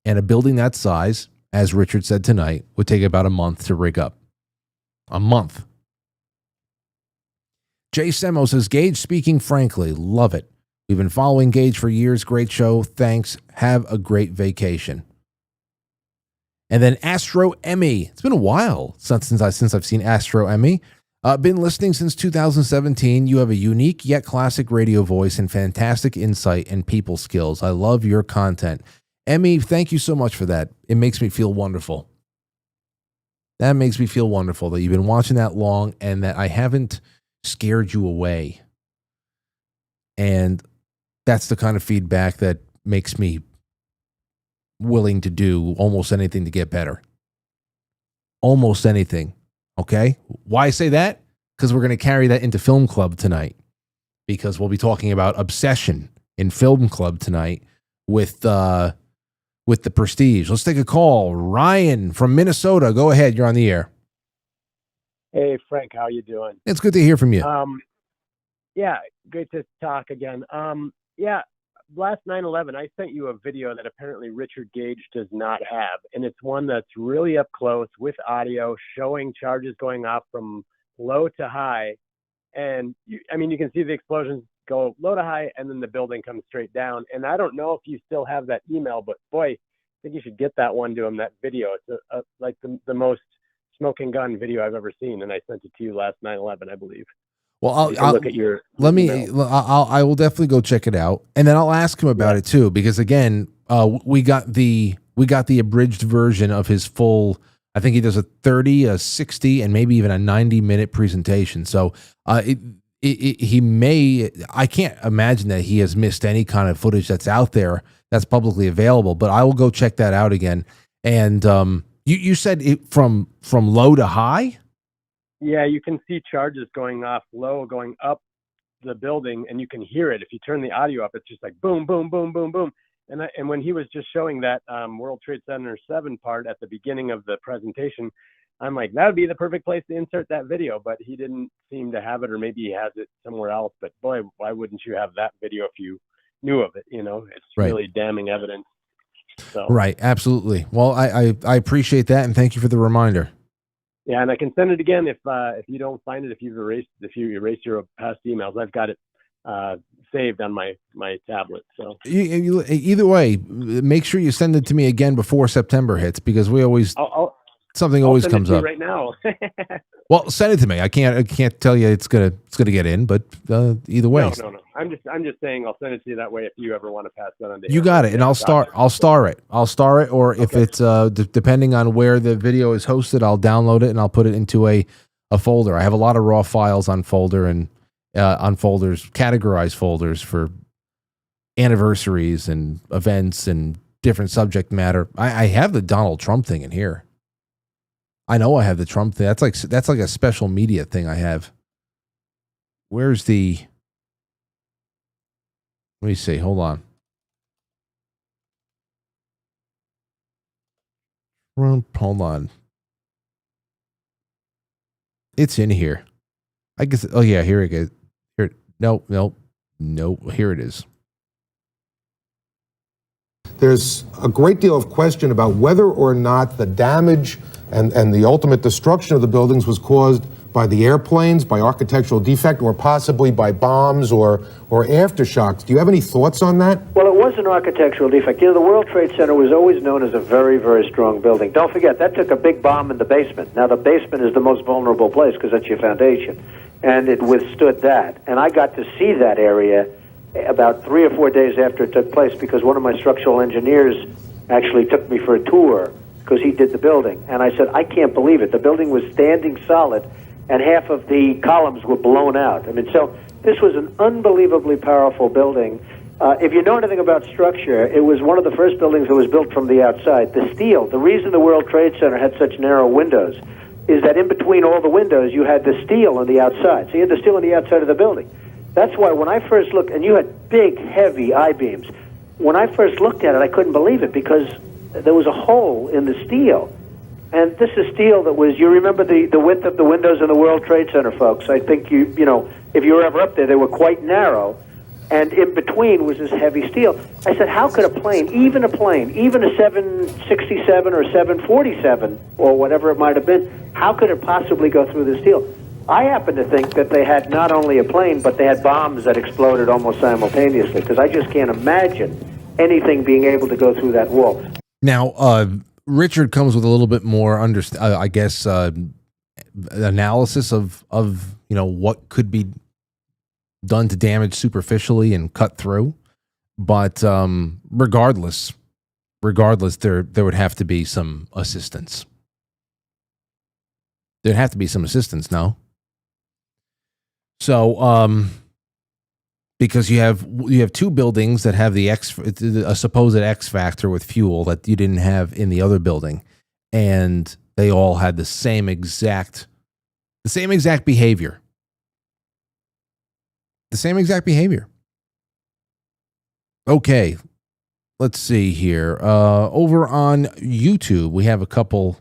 And a building that size, as Richard said tonight, would take about a month to rig up. A month. Jay Semo says, Gage, speaking frankly, love it. We've been following Gage for years. Great show. Thanks. Have a great vacation. And then Astro Emmy. It's been a while since I've seen Astro Emmy. Been listening since 2017. You have a unique yet classic radio voice and fantastic insight and people skills. I love your content. Emmy, thank you so much for that. It makes me feel wonderful. That makes me feel wonderful that you've been watching that long and that I haven't scared you away. And that's the kind of feedback that makes me willing to do almost anything to get better. Almost anything. Okay? Why I say that? Because we're going to carry that into Film Club tonight. Because we'll be talking about obsession in Film Club tonight with the Prestige. Let's take a call. Ryan from Minnesota. Go ahead. You're on the air. Hey, Frank. How you doing? It's good to hear from you. Yeah, good to talk again. Yeah, last 9/11, I sent you a video that apparently Richard Gage does not have, and it's one that's really up close with audio, showing charges going off from low to high. And you can see the explosions go low to high, and then the building comes straight down. And I don't know if you still have that email, but boy, I think you should get that one to him, that video. It's like the most smoking gun video I've ever seen, and I sent it to you last 9/11, I believe. Well, I'll look at your. I will definitely go check it out, and then I'll ask him about it too, because again, we got the abridged version of his full. I think he does a 30, a 60, and maybe even a 90-minute presentation. So he may. I can't imagine that he has missed any kind of footage that's out there that's publicly available. But I will go check that out again. And you said it from low to high. Yeah, you can see charges going off low, going up the building, and you can hear it. If you turn the audio up, it's just like boom, boom, boom, boom, boom. And when he was just showing that World Trade Center 7 part at the beginning of the presentation, I'm like, that would be the perfect place to insert that video. But he didn't seem to have it, or maybe he has it somewhere else. But boy, why wouldn't you have that video if you knew of it? It's really damning evidence. So. Right, absolutely. Well, I appreciate that, and thank you for the reminder. Yeah, and I can send it again if you don't find it, if you erase your past emails. I've got it saved on my tablet. So either way, make sure you send it to me again before September hits, because we always something always comes up right now. Well, send it to me. I can't tell you it's gonna get in, but either way. No. I'm just saying I'll send it to you that way if you ever want to pass that on to you. Got it, and I'll star it, or if it's depending on where the video is hosted, I'll download it and I'll put it into a folder. I have a lot of raw files on folder and on folders, categorized folders for anniversaries and events and different subject matter. I have the Donald Trump thing in here. I know I have the Trump thing. That's like a special media thing I have. Where's the? Let me see. Hold on. Trump. Hold on. It's in here. I guess. Oh yeah, here it is. Here. No. Here it is. There's a great deal of question about whether or not the damage and the ultimate destruction of the buildings was caused by the airplanes, by architectural defect, or possibly by bombs or aftershocks. Do you have any thoughts on that? Well, it was an architectural defect. The World Trade Center was always known as a very, very strong building. Don't forget, that took a big bomb in the basement. Now, the basement is the most vulnerable place because that's your foundation, and it withstood that. And I got to see that area about 3 or 4 days after it took place, because one of my structural engineers actually took me for a tour because he did the building. And I said, I can't believe it. The building was standing solid, and half of the columns were blown out. So this was an unbelievably powerful building. If you know anything about structure, it was one of the first buildings that was built from the outside. The steel, the reason the World Trade Center had such narrow windows is that in between all the windows, you had the steel on the outside. So you had the steel on the outside of the building. That's why when I first looked, and you had big, heavy I-beams, when I first looked at it, I couldn't believe it, because there was a hole in the steel. And this is steel that was, you remember the width of the windows in the World Trade Center, folks. I think if you were ever up there, they were quite narrow. And in between was this heavy steel. I said, how could a plane, even a 767 or 747, or whatever it might have been, how could it possibly go through the steel? I happen to think that they had not only a plane, but they had bombs that exploded almost simultaneously, because I just can't imagine anything being able to go through that wall. Now, Richard comes with a little bit more, analysis of what could be done to damage superficially and cut through. But regardless, there would have to be some assistance. There'd have to be some assistance, no? So, because you have two buildings that have a supposed X factor with fuel that you didn't have in the other building, and they all had the same exact behavior. The same exact behavior. Okay, let's see here. Over on YouTube, we have a couple.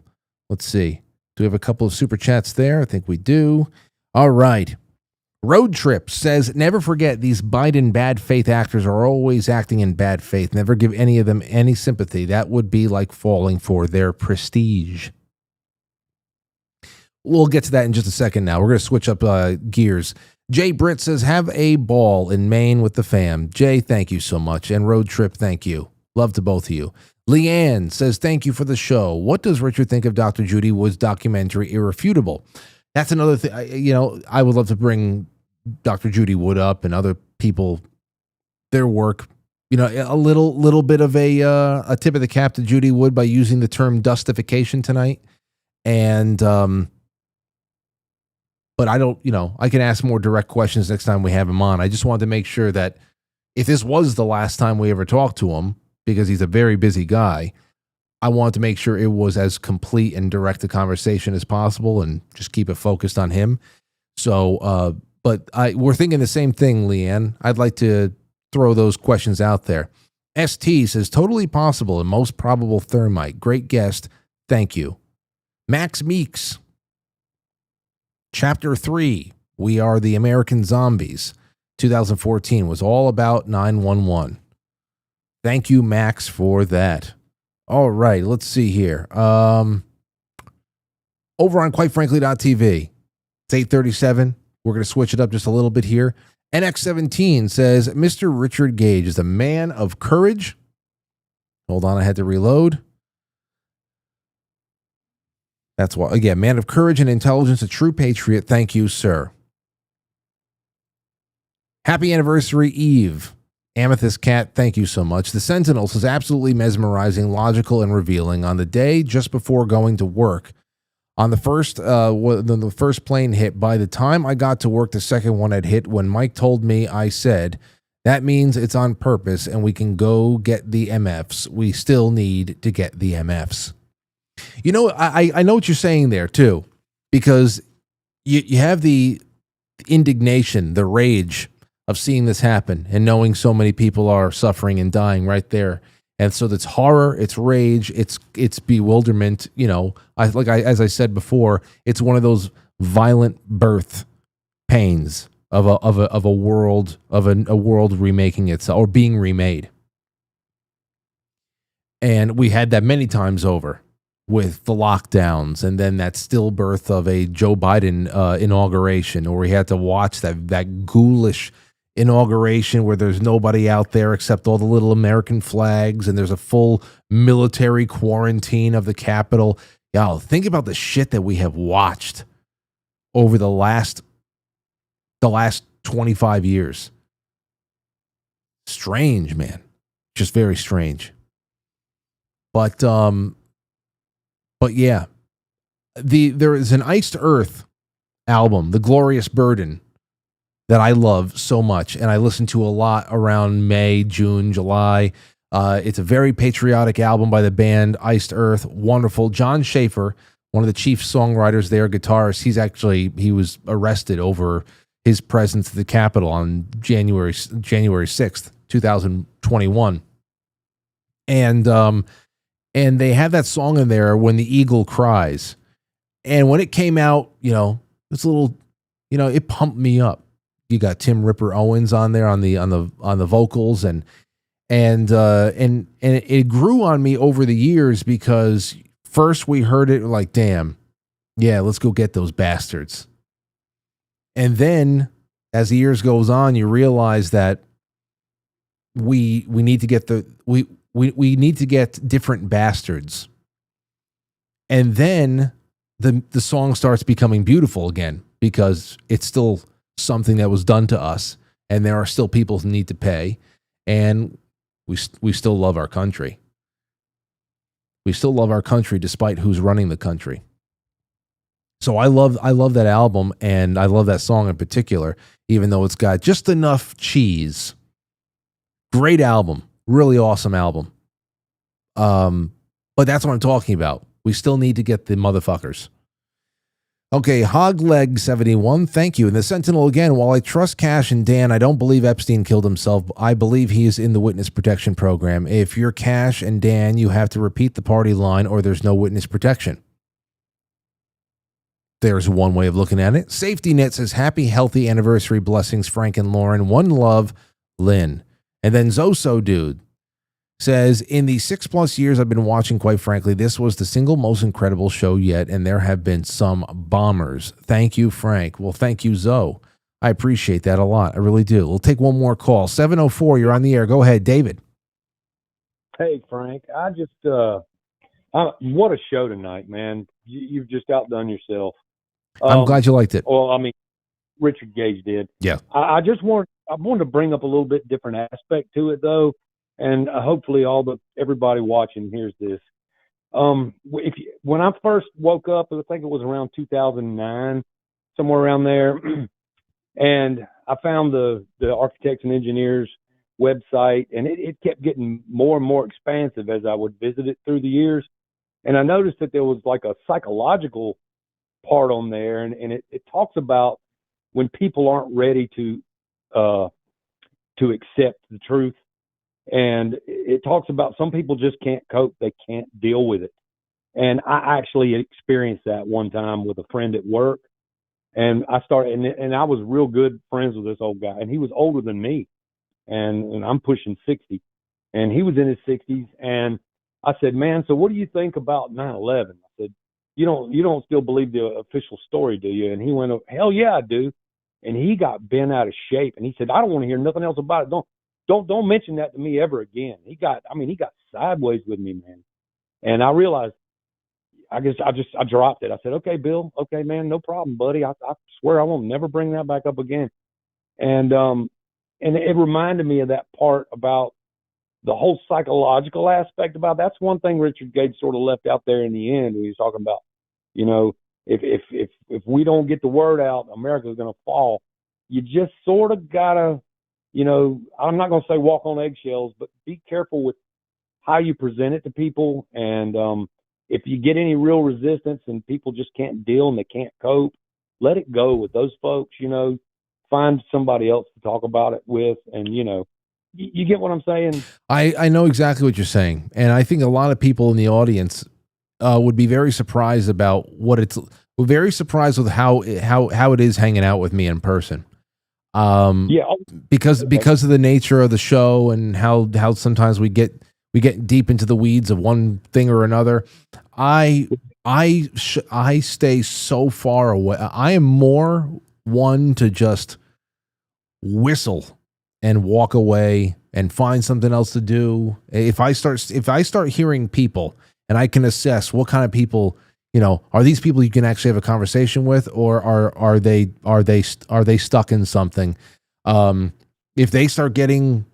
Let's see. Do we have a couple of super chats there? I think we do. All right. Road Trip says, never forget these Biden bad faith actors are always acting in bad faith. Never give any of them any sympathy. That would be like falling for their prestige. We'll get to that in just a second now. We're going to switch up gears. Jay Britt says, have a ball in Maine with the fam. Jay, thank you so much. And Road Trip, thank you. Love to both of you. Leanne says, thank you for the show. What does Richard think of Dr. Judy Wood's documentary, Irrefutable? That's another thing. I would love to bring Dr. Judy Wood up and other people, their work. A little bit of a tip of the cap to Judy Wood by using the term dustification tonight. And, but I don't, I can ask more direct questions next time we have him on. I just wanted to make sure that if this was the last time we ever talked to him, because he's a very busy guy, I wanted to make sure it was as complete and direct a conversation as possible and just keep it focused on him. So, but we're thinking the same thing, Leanne. I'd like to throw those questions out there. ST says, totally possible and most probable thermite. Great guest. Thank you. Max Meeks. Chapter 3, We Are the American Zombies, 2014, was all about 911. Thank you, Max, for that. All right, let's see here. Over on quitefrankly.tv, it's 8:37. We're going to switch it up just a little bit here. NX17 says, Mr. Richard Gage is a man of courage. Hold on, I had to reload. That's why, again, man of courage and intelligence, a true patriot. Thank you, sir. Happy anniversary, Eve. Amethyst Cat, thank you so much. The Sentinels is absolutely mesmerizing, logical, and revealing. On the day just before going to work, on the first plane hit, by the time I got to work, the second one had hit. When Mike told me, I said, that means it's on purpose and we can go get the MFs. We still need to get the MFs. I know what you're saying there, too, because you have the indignation, the rage of seeing this happen and knowing so many people are suffering and dying right there. And so it's horror, it's rage, it's bewilderment. As I said before, it's one of those violent birth pains of a world remaking itself or being remade. And we had that many times over with the lockdowns, and then that stillbirth of a Joe Biden inauguration, or we had to watch that ghoulish inauguration where there's nobody out there except all the little American flags, and there's a full military quarantine of the Capitol. Y'all, think about the shit that we have watched over the last 25 years. Strange, man. Just very strange. But yeah, there is an Iced Earth album, The Glorious Burden, that I love so much, and I listen to a lot around May, June, July. It's a very patriotic album by the band Iced Earth. Wonderful. John Schaefer, one of the chief songwriters there, guitarist, he was arrested over his presence at the Capitol on January 6th, 2021. And they have that song in there, When the Eagle Cries. And when it came out, it's a little, it pumped me up. You got Tim Ripper Owens on there on the vocals, and it grew on me over the years, because first we heard it like, damn, yeah, let's go get those bastards. And then as the years goes on, you realize that we need to get we need to get different bastards. And then the song starts becoming beautiful again because it's still something that was done to us, and there are still people who need to pay, and we still love our country. We still love our country despite who's running the country. So I love that album, and I love that song in particular, even though it's got just enough cheese. Great album, really awesome album. But that's what I'm talking about. We still need to get the motherfuckers. Okay, Hogleg71, thank you. And the Sentinel again, while I trust Cash and Dan, I don't believe Epstein killed himself. I believe he is in the witness protection program. If you're Cash and Dan, you have to repeat the party line or there's no witness protection. There's one way of looking at it. Safety Net says, happy, healthy anniversary blessings, Frank and Lauren. One love, Lynn. And then Zoso Dude says, in the 6+ years I've been watching, quite frankly, this was the single most incredible show yet, and there have been some bombers. Thank you, Frank. Well, thank you, Zoe. I appreciate that a lot. I really do. We'll take one more call. 704, you're on the air. Go ahead, David. Hey, Frank. I just, what a show tonight, man. You've just outdone yourself. I'm glad you liked it. Well, I mean, Richard Gage did. Yeah. I wanted to bring up a little bit different aspect to it, though. And hopefully everybody watching hears this. When I first woke up, I think it was around 2009, somewhere around there, and I found the Architects and Engineers website, and it kept getting more and more expansive as I would visit it through the years. And I noticed that there was like a psychological part on there, and it talks about when people aren't ready to accept the truth. And it talks about some people just can't cope. They can't deal with it. And I actually experienced that one time with a friend at work. And I started, and I was real good friends with this old guy. And he was older than me. And I'm pushing 60. And he was in his 60s. And I said, man, so what do you think about 9/11? I said, you don't still believe the official story, do you? And he went, hell yeah, I do. And he got bent out of shape. And he said, I don't want to hear nothing else about it. Don't mention that to me ever again. He got sideways with me, man. And I realized, I dropped it. I said, okay, Bill, okay, man, no problem, buddy. I swear I won't never bring that back up again. And it reminded me of that part about the whole psychological aspect about that's one thing Richard Gage sort of left out there in the end when he was talking about, if we don't get the word out, America's going to fall. You just sort of gotta, I'm not going to say walk on eggshells, but be careful with how you present it to people. And if you get any real resistance and people just can't deal and they can't cope, let it go with those folks, find somebody else to talk about it with. And, you get what I'm saying? I know exactly what you're saying. And I think a lot of people in the audience would be very surprised about very surprised with how it is hanging out with me in person. Because of the nature of the show and how sometimes we get deep into the weeds of one thing or another. I stay so far away. I am more one to just whistle and walk away and find something else to do. If I start hearing people and I can assess what kind of people, are these people you can actually have a conversation with, or are they stuck in something? If they start getting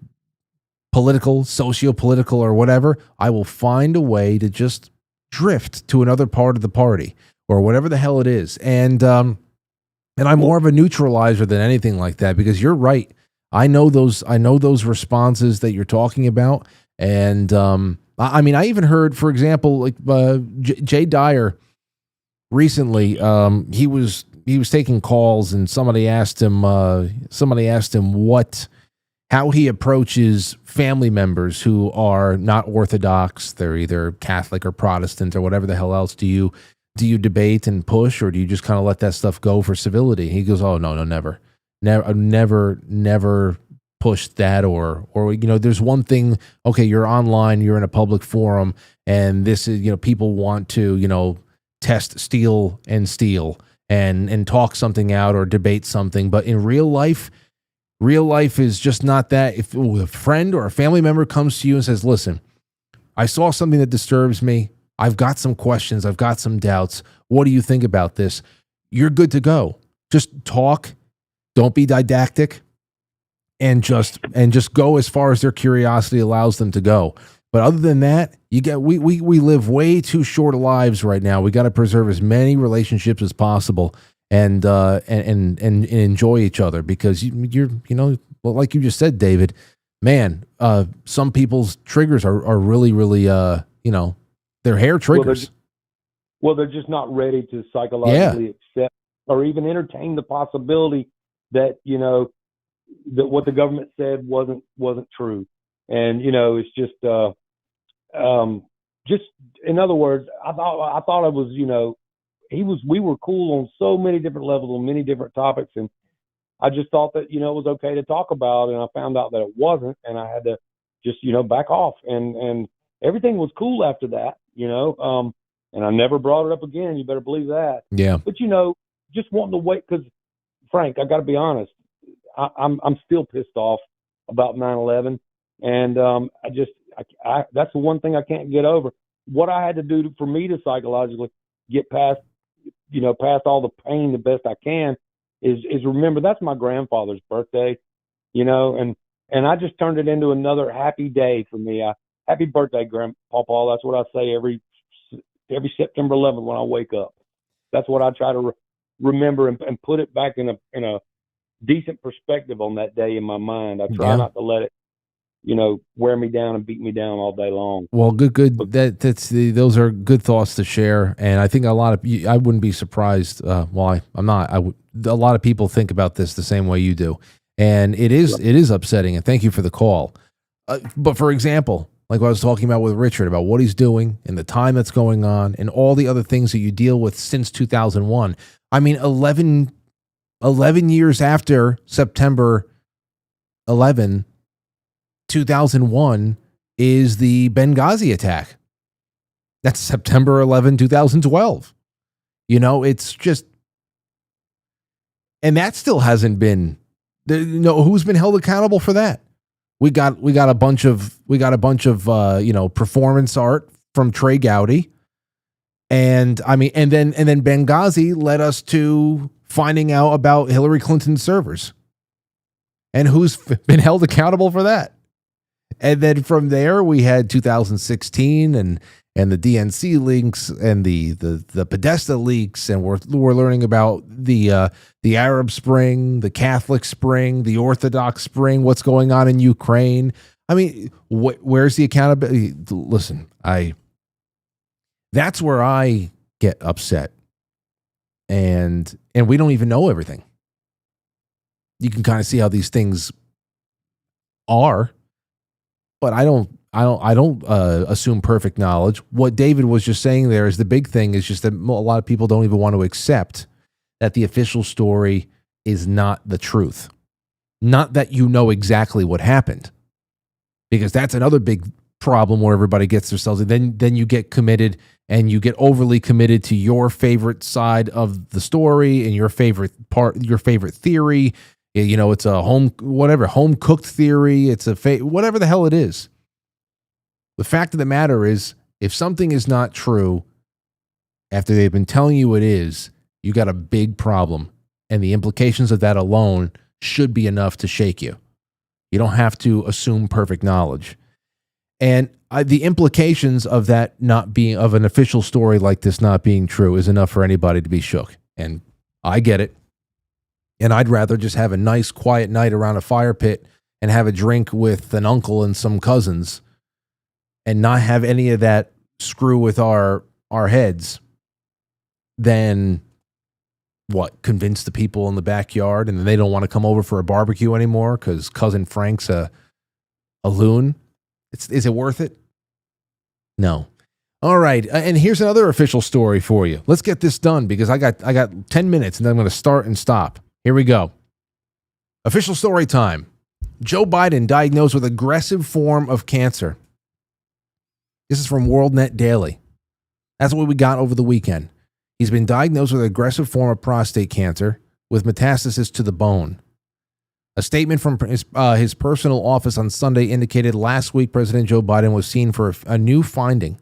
political, socio-political, or whatever, I will find a way to just drift to another part of the party or whatever the hell it is. And I'm more of a neutralizer than anything like that, because you're right. I know those responses that you're talking about. And I mean, I even heard, for example, like Jay Dyer recently, he was taking calls, and somebody asked him how he approaches family members who are not Orthodox. They're either Catholic or Protestant or whatever the hell else. Do you debate and push, or do you just kind of let that stuff go for civility? He goes, oh, no, never push that, or there's one thing. Okay, you're online, you're in a public forum, and this is, people want to, test steel and steel, and talk something out or debate something. But in real life is just not that. If a friend or a family member comes to you and says, listen, I saw something that disturbs me. I've got some questions. I've got some doubts. What do you think about this? You're good to go. Just talk. Don't be didactic, and just go as far as their curiosity allows them to go. But other than that, we live way too short lives right now. We got to preserve as many relationships as possible and enjoy each other, because you're like you just said, David, man, some people's triggers are really they're hair triggers. They're just not ready to psychologically accept or even entertain the possibility that, that what the government said wasn't true. And, it's just in other words, I thought it was, we were cool on so many different levels, on many different topics. And I just thought that, it was okay to talk about, and I found out that it wasn't, and I had to just, back off, and everything was cool after that, and I never brought it up again. You better believe that. Yeah. But, just wanting to wait, because Frank, I got to be honest, I'm still pissed off about 9/11, and that's the one thing I can't get over. What I had to do for me to psychologically get past all the pain the best I can is remember that's my grandfather's birthday, and I just turned it into another happy day for me. Happy birthday, Grandpa. That's what I say every September 11th when I wake up. That's what I try to remember and put it back in a decent perspective on that day in my mind. I try not to let it, wear me down and beat me down all day long. Well, good. Those are good thoughts to share, and I think a lot of I wouldn't be surprised. I'm not. A lot of people think about this the same way you do, and it is upsetting. And thank you for the call. But for example, like what I was talking about with Richard about what he's doing and the time that's going on, and all the other things that you deal with since 2001. I mean, 11 years after September 11. 2001 is the Benghazi attack. That's September 11, 2012. It's just, and that still hasn't been, who's been held accountable for that? We got a bunch of performance art from Trey Gowdy. And then Benghazi led us to finding out about Hillary Clinton's servers. And who's been held accountable for that? And then from there, we had 2016 and the DNC leaks and the Podesta leaks, and we're learning about the Arab Spring, the Catholic Spring, the Orthodox Spring, what's going on in Ukraine. I mean, where's the accountability? Listen, that's where I get upset, and we don't even know everything. You can kind of see how these things are. But I don't assume perfect knowledge. What David was just saying there is the big thing is just that a lot of people don't even want to accept that the official story is not the truth. Not that you know exactly what happened, because that's another big problem where everybody gets themselves. And then you get committed, and you get overly committed to your favorite side of the story and your favorite part, your favorite theory. It's a home cooked theory. It's whatever the hell it is. The fact of the matter is, if something is not true after they've been telling you it is, you got a big problem. And the implications of that alone should be enough to shake you. You don't have to assume perfect knowledge. And the implications of that not being, of an official story like this not being true, is enough for anybody to be shook. And I get it. And I'd rather just have a nice, quiet night around a fire pit and have a drink with an uncle and some cousins and not have any of that screw with our heads than convince the people in the backyard and then they don't want to come over for a barbecue anymore because cousin Frank's a loon. Is it worth it? No. All right, and here's another official story for you. Let's get this done because I got 10 minutes and then I'm going to start and stop. Here we go. Official story time. Joe Biden diagnosed with aggressive form of cancer. This is from WorldNet Daily. That's what we got over the weekend. He's been diagnosed with an aggressive form of prostate cancer with metastasis to the bone. A statement from his personal office on Sunday indicated last week President Joe Biden was seen for a new finding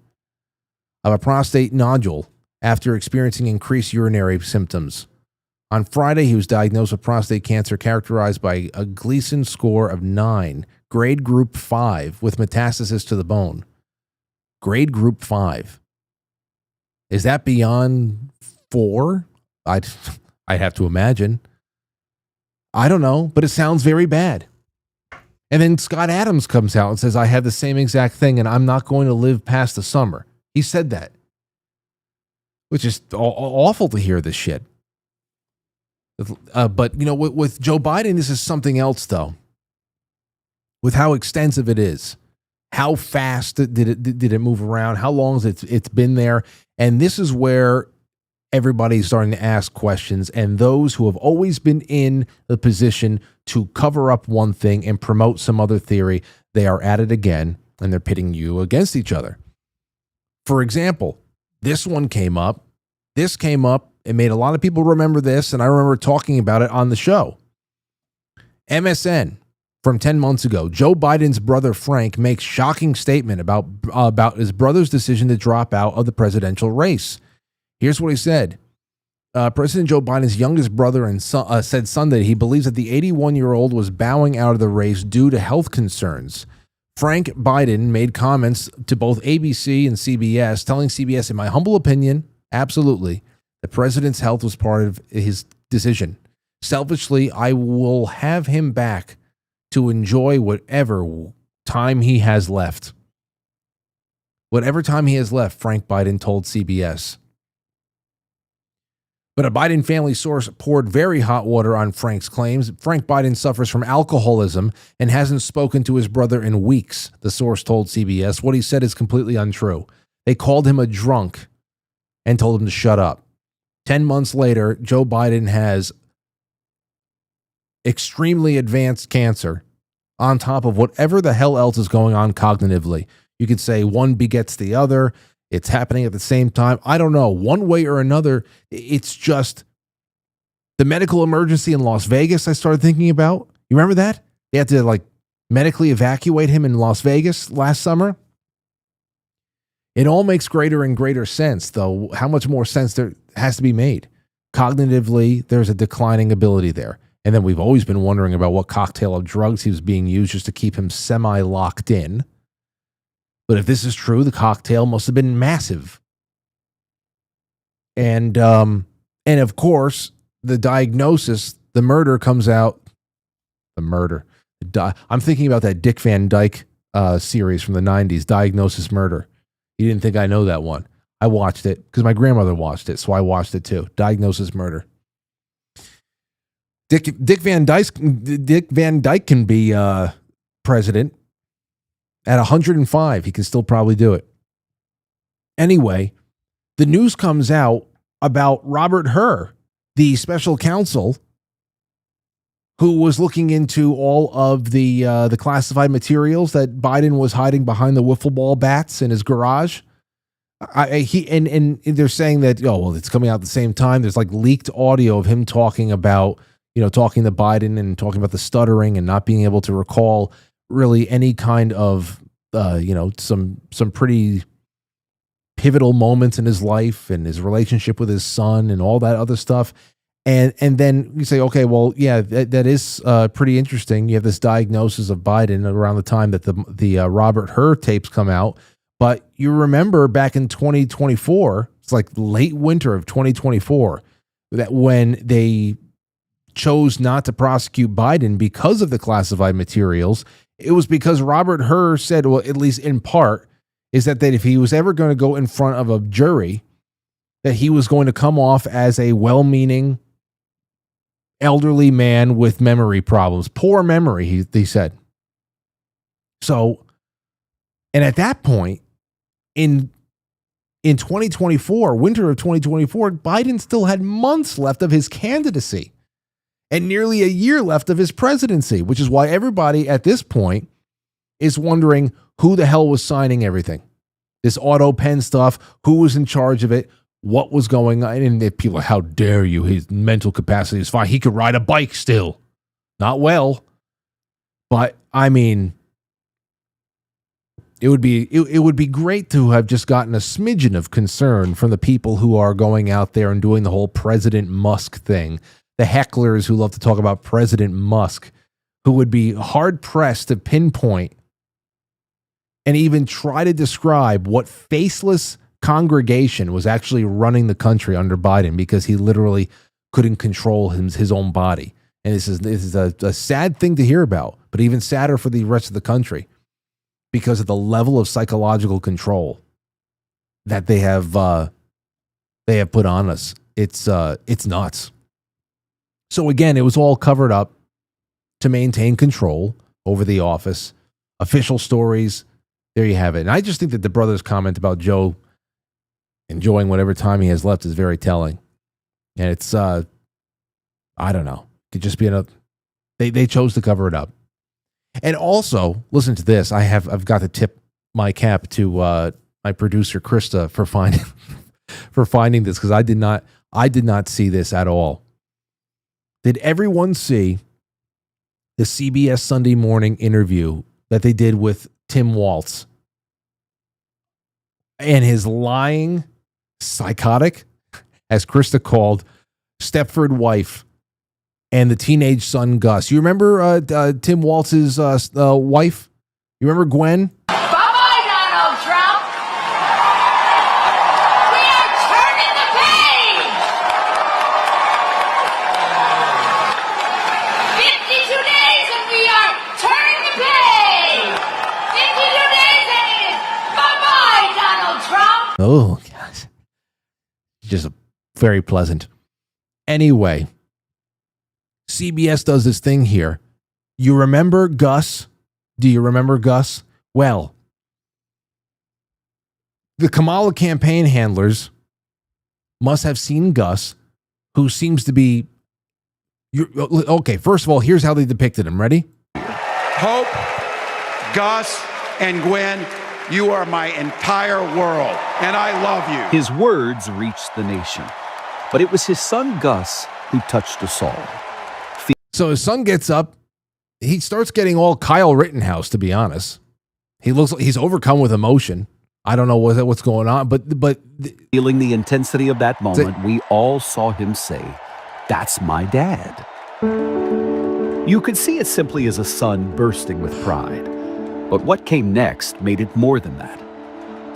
of a prostate nodule after experiencing increased urinary symptoms. On Friday, he was diagnosed with prostate cancer characterized by a Gleason score of 9, grade group 5, with metastasis to the bone. Grade group 5. Is that beyond 4? I'd have to imagine. I don't know, but it sounds very bad. And then Scott Adams comes out and says, I have the same exact thing and I'm not going to live past the summer. He said that, which is awful to hear this shit. But, you know, with Joe Biden, this is something else, though. With how extensive it is. How fast did it move around? How long has it's been there? And this is where everybody's starting to ask questions. And those who have always been in the position to cover up one thing and promote some other theory, they are at it again, and they're pitting you against each other. For example, this one came up. This came up. It made a lot of people remember this, and I remember talking about it on the show. MSN from 10 months ago. Joe Biden's brother Frank makes shocking statement about his brother's decision to drop out of the presidential race. Here's what he said. President Joe Biden's youngest brother said Sunday he believes that the 81-year-old was bowing out of the race due to health concerns. Frank Biden made comments to both ABC and CBS, telling CBS, in my humble opinion, absolutely, the president's health was part of his decision. Selfishly, I will have him back to enjoy whatever time he has left. Whatever time he has left, Frank Biden told CBS. But a Biden family source poured very hot water on Frank's claims. Frank Biden suffers from alcoholism and hasn't spoken to his brother in weeks, the source told CBS. What he said is completely untrue. They called him a drunk and told him to shut up. 10 months later, Joe Biden has extremely advanced cancer on top of whatever the hell else is going on cognitively. You could say one begets the other. It's happening at the same time. I don't know. One way or another, it's just the medical emergency in Las Vegas I started thinking about. You remember that? They had to medically evacuate him in Las Vegas last summer. It all makes greater and greater sense, though. How much more sense there has to be made? Cognitively, there's a declining ability there. And then we've always been wondering about what cocktail of drugs he was being used just to keep him semi-locked in. But if this is true, the cocktail must have been massive. And of course, the diagnosis, the murder comes out. The murder. I'm thinking about that Dick Van Dyke series from the 90s, Diagnosis Murder. You didn't think I know that one. I watched it because my grandmother watched it, so I watched it too. Diagnosis Murder. Dick Van Dyke can be president. At 105, he can still probably do it. Anyway, the news comes out about Robert Hur, the special counsel who was looking into all of the classified materials that Biden was hiding behind the wiffle ball bats in his garage. And they're saying that, it's coming out at the same time. There's leaked audio of him talking about, talking to Biden and talking about the stuttering and not being able to recall really any kind of, some pretty pivotal moments in his life and his relationship with his son and all that other stuff. And then you say, okay, well, yeah, that is pretty interesting. You have this diagnosis of Biden around the time that the Robert Hur tapes come out. But you remember back in 2024, it's late winter of 2024, that when they chose not to prosecute Biden because of the classified materials, it was because Robert Hur said, well, at least in part, is that if he was ever going to go in front of a jury, that he was going to come off as a well-meaning elderly man with memory problems. Poor memory, he said. So, and at that point, in 2024, winter of 2024, Biden still had months left of his candidacy and nearly a year left of his presidency, which is why everybody at this point is wondering who the hell was signing everything. This auto pen stuff, who was in charge of it, what was going on. And if people are, how dare you? His mental capacity is fine. He could ride a bike still. Not well. But, I mean, it would be great to have just gotten a smidgen of concern from the people who are going out there and doing the whole President Musk thing. The hecklers who love to talk about President Musk, who would be hard-pressed to pinpoint and even try to describe what faceless congregation was actually running the country under Biden, because he literally couldn't control his own body. And this is a sad thing to hear about, but even sadder for the rest of the country because of the level of psychological control that they have put on us. It's nuts. So again, it was all covered up to maintain control over the office. Official stories, there you have it. And I just think that the brother's comment about Joe enjoying whatever time he has left is very telling. And it's, I don't know. Could just be another. They chose to cover it up. And also, listen to this. I've got to tip my cap to my producer Krista for finding this, because I did not see this at all. Did everyone see the CBS Sunday Morning interview that they did with Tim Waltz and his lying, psychotic, as Krista called, Stepford wife and the teenage son Gus? You remember Tim Waltz's wife? You remember Gwen? Bye-bye, Donald Trump. We are turning the page. 52 days and we are turning the page. 52 days and it is bye-bye, Donald Trump. Oh, gosh. Just very pleasant. Anyway, CBS does this thing here. You remember Gus? Do you remember Gus? Well, the Kamala campaign handlers must have seen Gus, who seems to be... Okay, first of all, here's how they depicted him. Ready? Hope, Gus, and Gwen, you are my entire world, and I love you. His words reached the nation, but it was his son Gus who touched us all. So his son gets up. He starts getting all Kyle Rittenhouse, to be honest. He looks like he's overcome with emotion. I don't know what's going on, but feeling the intensity of that moment, we all saw him say, "That's my dad." You could see it simply as a son bursting with pride. But what came next made it more than that.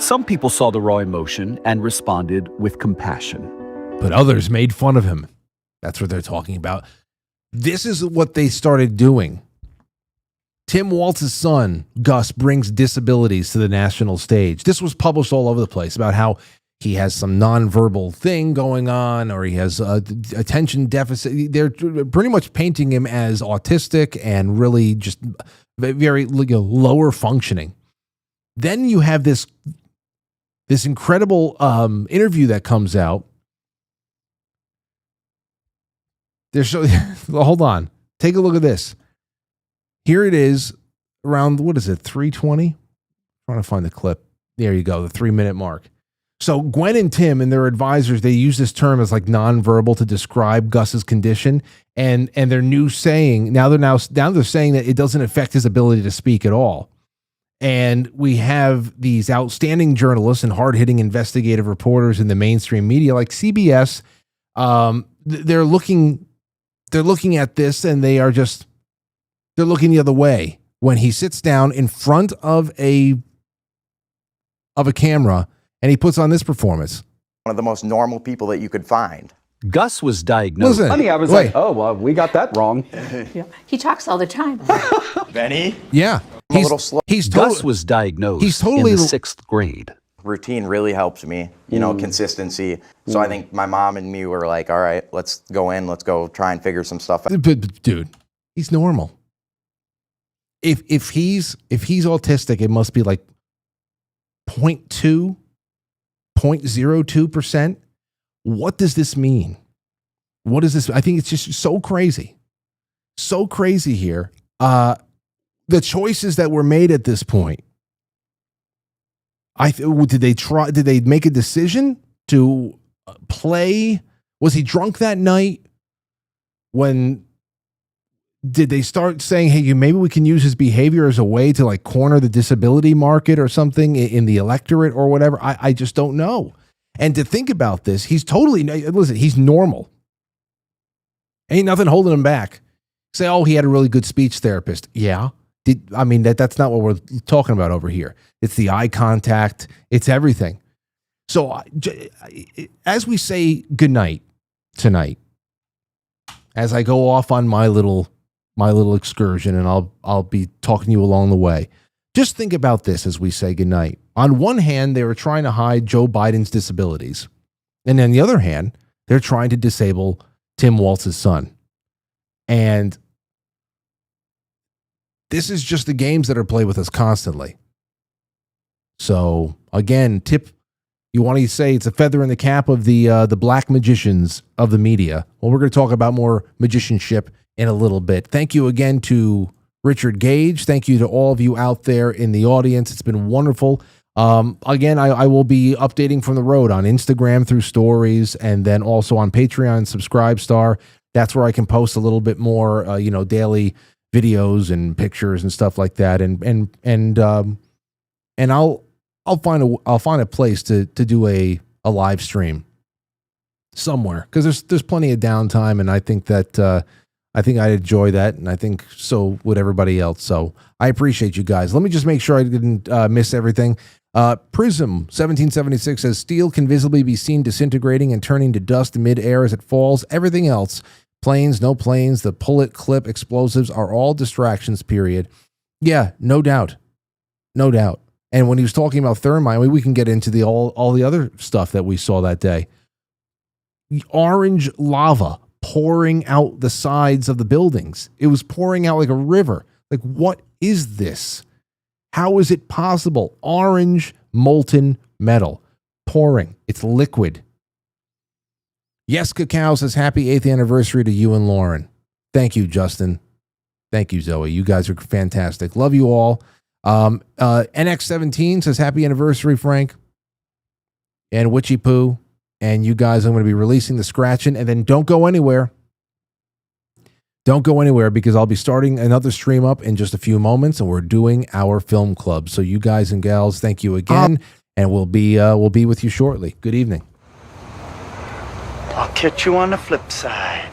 Some people saw the raw emotion and responded with compassion. But others made fun of him. That's what they're talking about. This is what they started doing. Tim Waltz's son, Gus, brings disabilities to the national stage. This was published all over the place about how he has some nonverbal thing going on, or he has attention deficit. They're pretty much painting him as autistic and really just very lower functioning. Then you have this incredible interview that comes out. Hold on. Take a look at this. Here it is around, 3:20? Trying to find the clip. There you go, the 3-minute mark. So Gwen and Tim and their advisors, they use this term as like nonverbal to describe Gus's condition, and their new saying, now they're saying that it doesn't affect his ability to speak at all. And we have these outstanding journalists and hard-hitting investigative reporters in the mainstream media like CBS. They're looking at this and they're looking the other way when he sits down in front of a camera and he puts on this performance. One of the most normal people that you could find. Gus was diagnosed. Funny, I was like, oh, well, we got that wrong. He talks all the time. Benny? Yeah. I'm a little slow. Gus was diagnosed in the 6th grade. Routine really helps me, consistency. So I think my mom and me were like, all right, let's go try and figure some stuff out. But dude, he's normal. If he's autistic, it must be like 0.02%. What does this mean? What is this? I think it's just so crazy. So crazy here. The choices that were made at this point. Did they make a decision to play? Was he drunk that night? When did they start saying, hey, maybe we can use his behavior as a way to like corner the disability market or something in the electorate or whatever? I just don't know. And to think about this, he's totally, listen, he's normal. Ain't nothing holding him back. Say, oh, he had a really good speech therapist. Yeah. That's not what we're talking about over here. It's the eye contact. It's everything. So as we say goodnight tonight, as I go off on my little excursion, and I'll be talking to you along the way, just think about this as we say goodnight. On one hand, they were trying to hide Joe Biden's disabilities. And on the other hand, they're trying to disable Tim Walz's son. And this is just the games that are played with us constantly. So again, you want to say it's a feather in the cap of the black magicians of the media. Well, we're going to talk about more magicianship in a little bit. Thank you again to Richard Gage. Thank you to all of you out there in the audience. It's been wonderful. Again, I will be updating from the road on Instagram through stories, and then also on Patreon, Subscribestar. That's where I can post a little bit more, daily videos and pictures and stuff like that. And I'll find a place to do a live stream somewhere, because there's plenty of downtime, and I think that I'd enjoy that, and I think so would everybody else. So I appreciate you guys. Let me just make sure I didn't miss everything. Prism 1776 says steel can visibly be seen disintegrating and turning to dust in midair as it falls. Everything else, planes, no planes, the bullet clip explosives are all distractions, period. Yeah, no doubt. No doubt. And when he was talking about thermite, we can get into all the other stuff that we saw that day. Orange lava pouring out the sides of the buildings. It was pouring out like a river. Like, what is this? How is it possible? Orange molten metal pouring. It's liquid. Yes, Cacao says happy 8th anniversary to you and Lauren. Thank you, Justin. Thank you, Zoe. You guys are fantastic. Love you all. NX17 says happy anniversary, Frank. And Witchy Poo. And you guys, I'm going to be releasing the scratching. And then don't go anywhere. Don't go anywhere, because I'll be starting another stream up in just a few moments, and we're doing our film club. So you guys and gals, thank you again, and we'll be with you shortly. Good evening. I'll catch you on the flip side.